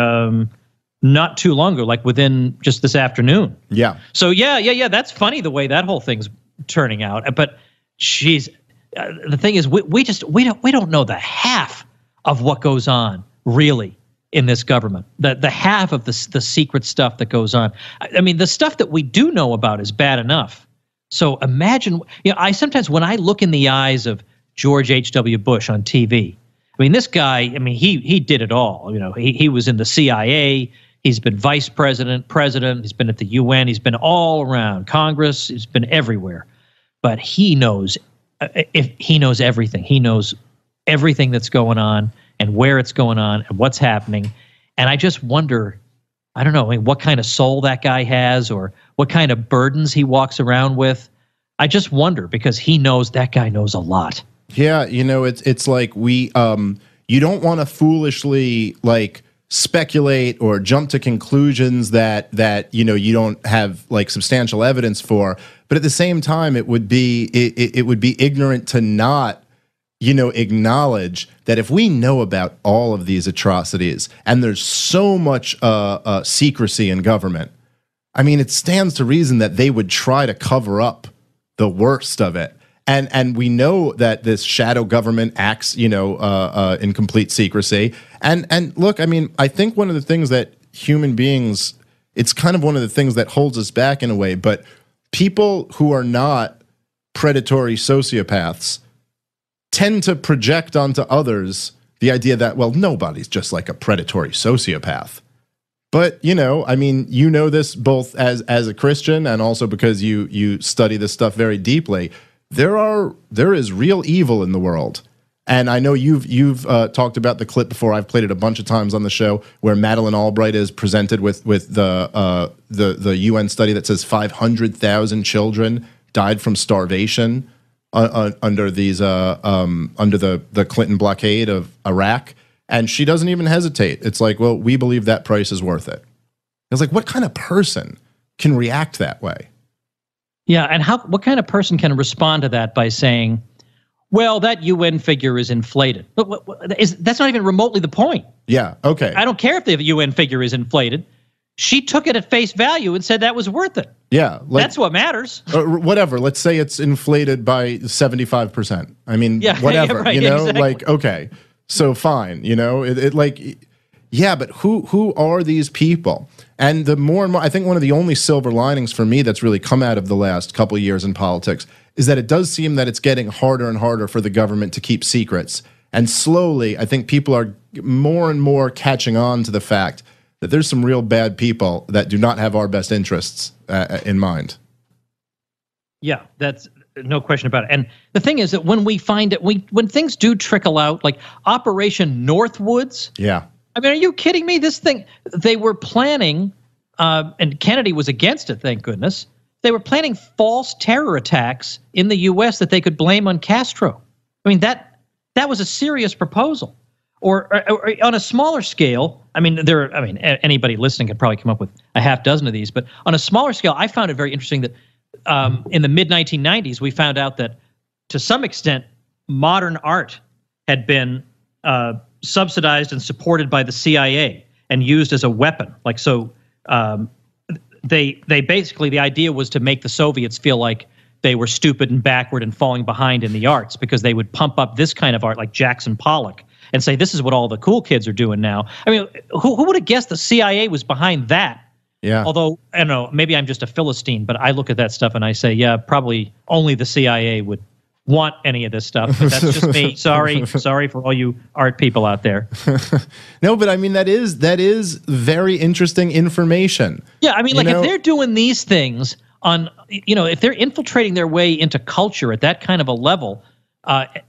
Speaker 1: not too long ago, like within just this afternoon.
Speaker 3: Yeah.
Speaker 1: So yeah. That's funny the way that whole thing's turning out. But the thing is, we don't know the half of what goes on really in this government. The half of the secret stuff that goes on. I mean, the stuff that we do know about is bad enough. So imagine, I sometimes, when I look in the eyes of George H.W. Bush on TV, I mean, this guy, he did it all. He was in the CIA. He's been vice president, he's been at the UN, he's been all around Congress, he's been everywhere. But he knows everything. He knows everything that's going on and where it's going on and what's happening. And I just wonder, I don't know, what kind of soul that guy has or what kind of burdens he walks around with. I just wonder, because that guy knows a lot.
Speaker 3: Yeah, it's like you don't want to foolishly speculate or jump to conclusions that you don't have substantial evidence for, but at the same time it would be ignorant to not acknowledge that if we know about all of these atrocities and there's so much secrecy in government, I mean, it stands to reason that they would try to cover up the worst of it. And we know that this shadow government acts, in complete secrecy. And look, I mean, I think one of the things that human beings, it's kind of one of the things that holds us back in a way, but people who are not predatory sociopaths tend to project onto others the idea that, well, nobody's just like a predatory sociopath. But, I mean, this both as a Christian and also because you study this stuff very deeply. There is real evil in the world. And I know you've talked about the clip before. I've played it a bunch of times on the show where Madeleine Albright is presented with the UN study that says 500,000 children died from starvation under the Clinton blockade of Iraq. And she doesn't even hesitate. It's like, well, we believe that price is worth it. It's like, what kind of person can react that way?
Speaker 1: Yeah, and what kind of person can respond to that by saying, well, that UN figure is inflated? But that's not even remotely the point.
Speaker 3: Yeah, okay.
Speaker 1: I don't care if the UN figure is inflated. She took it at face value and said that was worth it.
Speaker 3: Yeah.
Speaker 1: That's what matters.
Speaker 3: Whatever. Let's say it's inflated by 75%. I mean, whatever,
Speaker 1: yeah, right, exactly.
Speaker 3: Okay, so fine, yeah, but who are these people? And the more and more, I think one of the only silver linings for me that's really come out of the last couple of years in politics is that it does seem that it's getting harder and harder for the government to keep secrets. And slowly, I think people are more and more catching on to the fact that there's some real bad people that do not have our best interests in mind.
Speaker 1: Yeah, that's no question about it. And the thing is that when we find it, when things do trickle out, like Operation Northwoods.
Speaker 3: Yeah.
Speaker 1: I mean, are you kidding me? This thing, they were planning, and Kennedy was against it, thank goodness. They were planning false terror attacks in the U.S. that they could blame on Castro. I mean, that was a serious proposal. Or on a smaller scale, anybody listening could probably come up with a half dozen of these, but on a smaller scale, I found it very interesting that in the mid-1990s, we found out that to some extent, modern art had been subsidized and supported by the CIA and used as a weapon. They basically, the idea was to make the Soviets feel like they were stupid and backward and falling behind in the arts because they would pump up this kind of art like Jackson Pollock and say, this is what all the cool kids are doing now. I mean, who would have guessed the CIA was behind that?
Speaker 3: Yeah.
Speaker 1: Although, I don't know, maybe I'm just a Philistine, but I look at that stuff and I say, yeah, probably only the CIA would want any of this stuff. But that's just me. Sorry for all you art people out there.
Speaker 3: No, but I mean, that is very interesting information.
Speaker 1: Yeah, I mean, if they're doing these things on, if they're infiltrating their way into culture at that kind of a level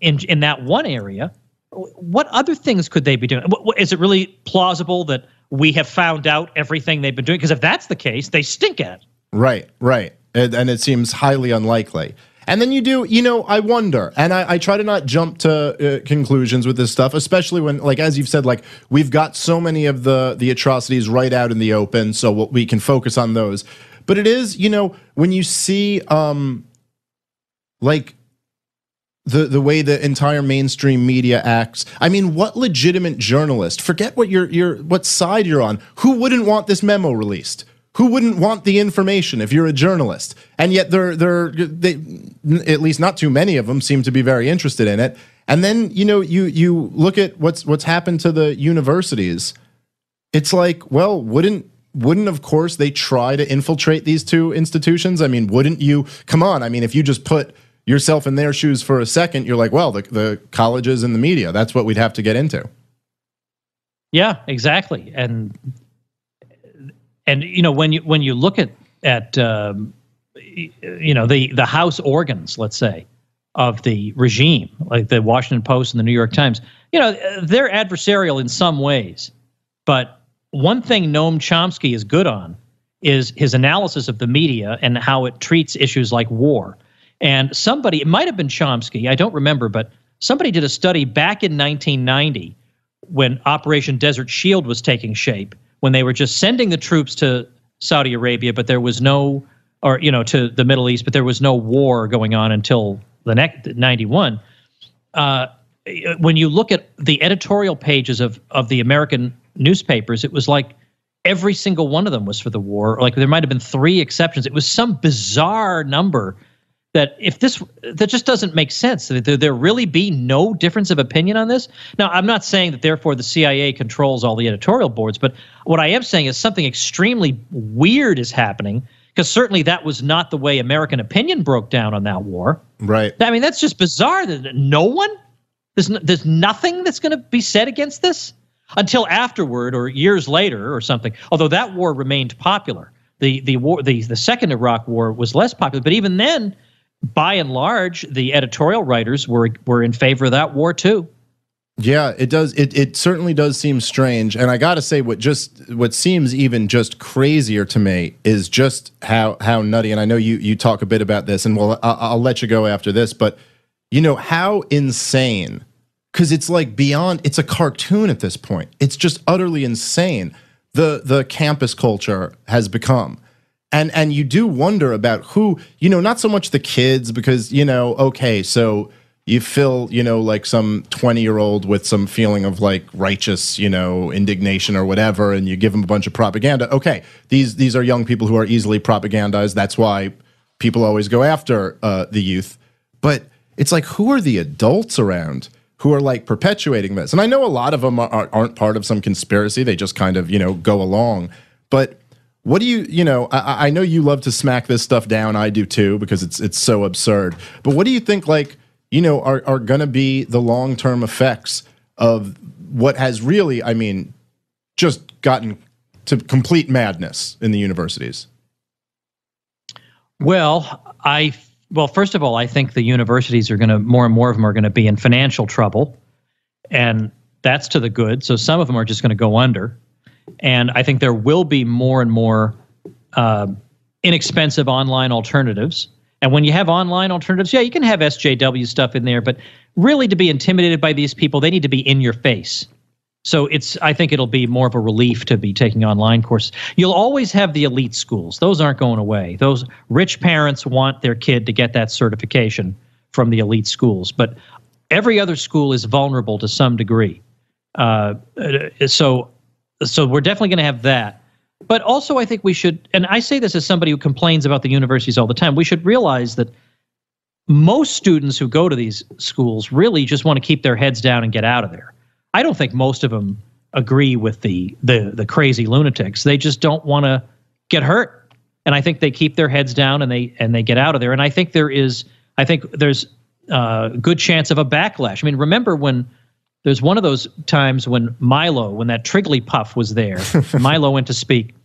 Speaker 1: in that one area, what other things could they be doing? Is it really plausible that we have found out everything they've been doing? Because if that's the case, they stink at it.
Speaker 3: Right. And it seems highly unlikely. And then you do, I wonder, and I try to not jump to conclusions with this stuff, especially when, as you've said, we've got so many of the atrocities right out in the open, so we can focus on those. But it is, when you see, the way the entire mainstream media acts. I mean, what legitimate journalist, forget what side you're on, who wouldn't want this memo released? Who wouldn't want the information if you're a journalist? And yet they at least not too many of them seem to be very interested in it. And then, you look at what's happened to the universities. It's like, well, wouldn't wouldn't, of course, they try to infiltrate these two institutions? I mean, wouldn't you? Come on. I mean, if you just put yourself in their shoes for a second, you're like, well, the colleges and the media, that's what we'd have to get into.
Speaker 1: Yeah, exactly. And you know, when you look at you know, the House organs, let's say, of the regime, like the Washington Post and the New York Times, you know, they're adversarial in some ways. But one thing Noam Chomsky is good on is his analysis of the media and how it treats issues like war. And somebody, it might have been Chomsky, I don't remember, but somebody did a study back in 1990 when Operation Desert Shield was taking shape, when they were just sending the troops to Saudi Arabia, but there was no, or, you know, to the Middle East, but there was no war going on until the next 91. When you look at the editorial pages of the American newspapers, it was like every single one of them was for the war. Like there might have been 3 exceptions. It was some bizarre number that that just doesn't make sense. There really be no difference of opinion on this? Now, I'm not saying that therefore the CIA controls all the editorial boards, but what I am saying is something extremely weird is happening, because certainly that was not the way American opinion broke down on that war.
Speaker 3: Right.
Speaker 1: I mean, that's just bizarre. That no one, there's nothing that's going to be said against this until afterward or years later or something. Although that war remained popular. The second Iraq War was less popular, but even then, by and large, the editorial writers were in favor of that war too.
Speaker 3: Yeah, it does. It certainly does seem strange. And I got to say, what seems even just crazier to me is just how nutty. And I know you talk a bit about this, and I'll let you go after this. But you know how insane, because it's like beyond. It's a cartoon at this point. It's just utterly insane. The campus culture has become. And you do wonder about who, you know, not so much the kids, because, you know, okay, so you fill, you know, like some 20-year-old with some feeling of like righteous, you know, indignation or whatever, and you give them a bunch of propaganda. Okay, these are young people who are easily propagandized. That's why people always go after the youth. But it's like, who are the adults around who are like perpetuating this? And I know a lot of them aren't part of some conspiracy. They just kind of, you know, go along. But what do you know, I know you love to smack this stuff down. I do too, because it's so absurd. But what do you think, like, you know, are going to be the long-term effects of what has really, I mean, just gotten to complete madness in the universities?
Speaker 1: Well, first of all, I think the universities are going to, more and more of them are going to be in financial trouble, and that's to the good. So some of them are just going to go under. And I think there will be more and more inexpensive online alternatives. And when you have online alternatives, yeah, you can have SJW stuff in there, but really to be intimidated by these people, they need to be in your face. So I think it'll be more of a relief to be taking online courses. You'll always have the elite schools. Those aren't going away. Those rich parents want their kid to get that certification from the elite schools. But every other school is vulnerable to some degree. So we're definitely going to have that. But also I think we should, and I say this as somebody who complains about the universities all the time, we should realize that most students who go to these schools really just want to keep their heads down and get out of there. I don't think most of them agree with the crazy lunatics. They just don't want to get hurt. And I think they keep their heads down and they get out of there. And I think there's a good chance of a backlash. I mean, remember when there's one of those times when Milo, when that Trigglypuff was there, Milo went to speak,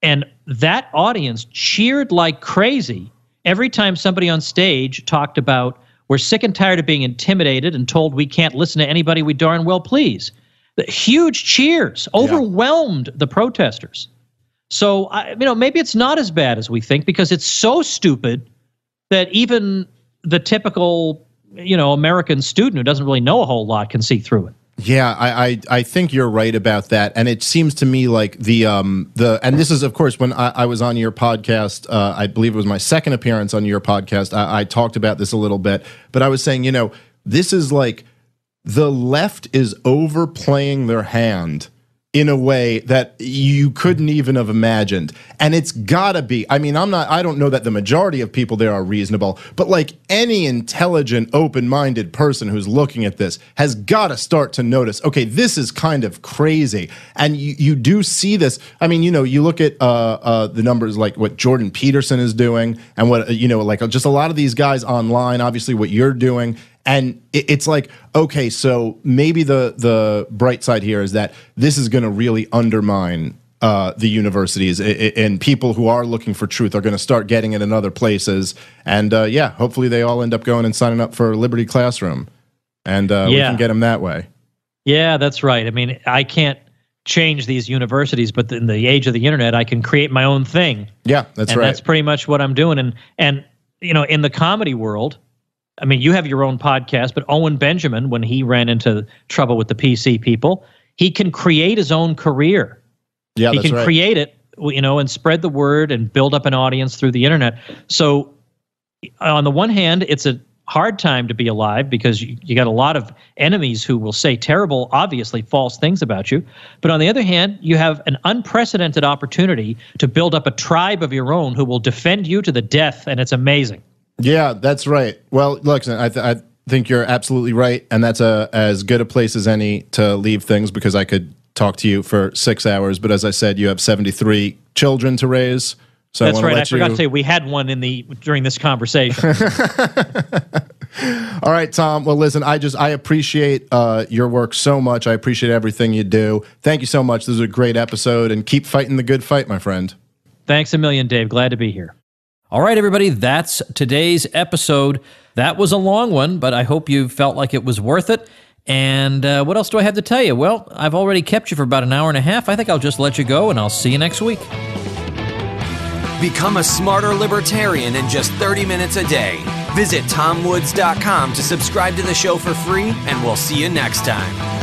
Speaker 1: and that audience cheered like crazy every time somebody on stage talked about, we're sick and tired of being intimidated and told we can't listen to anybody we darn well please. The huge cheers overwhelmed the protesters. So, maybe it's not as bad as we think, because it's so stupid that even the typical American student who doesn't really know a whole lot can see through it.
Speaker 3: Yeah, I think you're right about that. And it seems to me like and this is, of course, when I was on your podcast, I believe it was my second appearance on your podcast, I talked about this a little bit, but I was saying, this is like the left is overplaying their hand in a way that you couldn't even have imagined. And it's gotta be, I don't know that the majority of people there are reasonable, but like any intelligent, open-minded person who's looking at this has gotta start to notice, okay, this is kind of crazy. And you do see this. I mean, you look at the numbers, like what Jordan Peterson is doing, and what, like just a lot of these guys online, obviously what you're doing. And it's like, okay, so maybe the bright side here is that this is going to really undermine the universities, and people who are looking for truth are going to start getting it in other places. And hopefully they all end up going and signing up for Liberty Classroom, and we can get them that way. Yeah,
Speaker 1: that's right. I mean, I can't change these universities, but in the age of the internet, I can create my own thing.
Speaker 3: Yeah, that's right.
Speaker 1: And that's pretty much what I'm doing. And in the comedy world, I mean, you have your own podcast, but Owen Benjamin, when he ran into trouble with the PC people, he can create his own career.
Speaker 3: Yeah,
Speaker 1: he can create it, and spread the word and build up an audience through the internet. So on the one hand, it's a hard time to be alive because you got a lot of enemies who will say terrible, obviously false things about you. But on the other hand, you have an unprecedented opportunity to build up a tribe of your own who will defend you to the death, and it's amazing.
Speaker 3: Yeah, that's right. Well, look, I think you're absolutely right, and that's as good a place as any to leave things, because I could talk to you for 6 hours, but as I said, you have 73 children to raise. So
Speaker 1: that's right. I forgot to say we had one during this conversation.
Speaker 3: All right, Tom. Well, listen, I appreciate your work so much. I appreciate everything you do. Thank you so much. This was a great episode, and keep fighting the good fight, my friend.
Speaker 1: Thanks a million, Dave. Glad to be here. All right, everybody, that's today's episode. That was a long one, but I hope you felt like it was worth it. And what else do I have to tell you? Well, I've already kept you for about an hour and a half. I think I'll just let you go, and I'll see you next week.
Speaker 2: Become a smarter libertarian in just 30 minutes a day. Visit TomWoods.com to subscribe to the show for free, and we'll see you next time.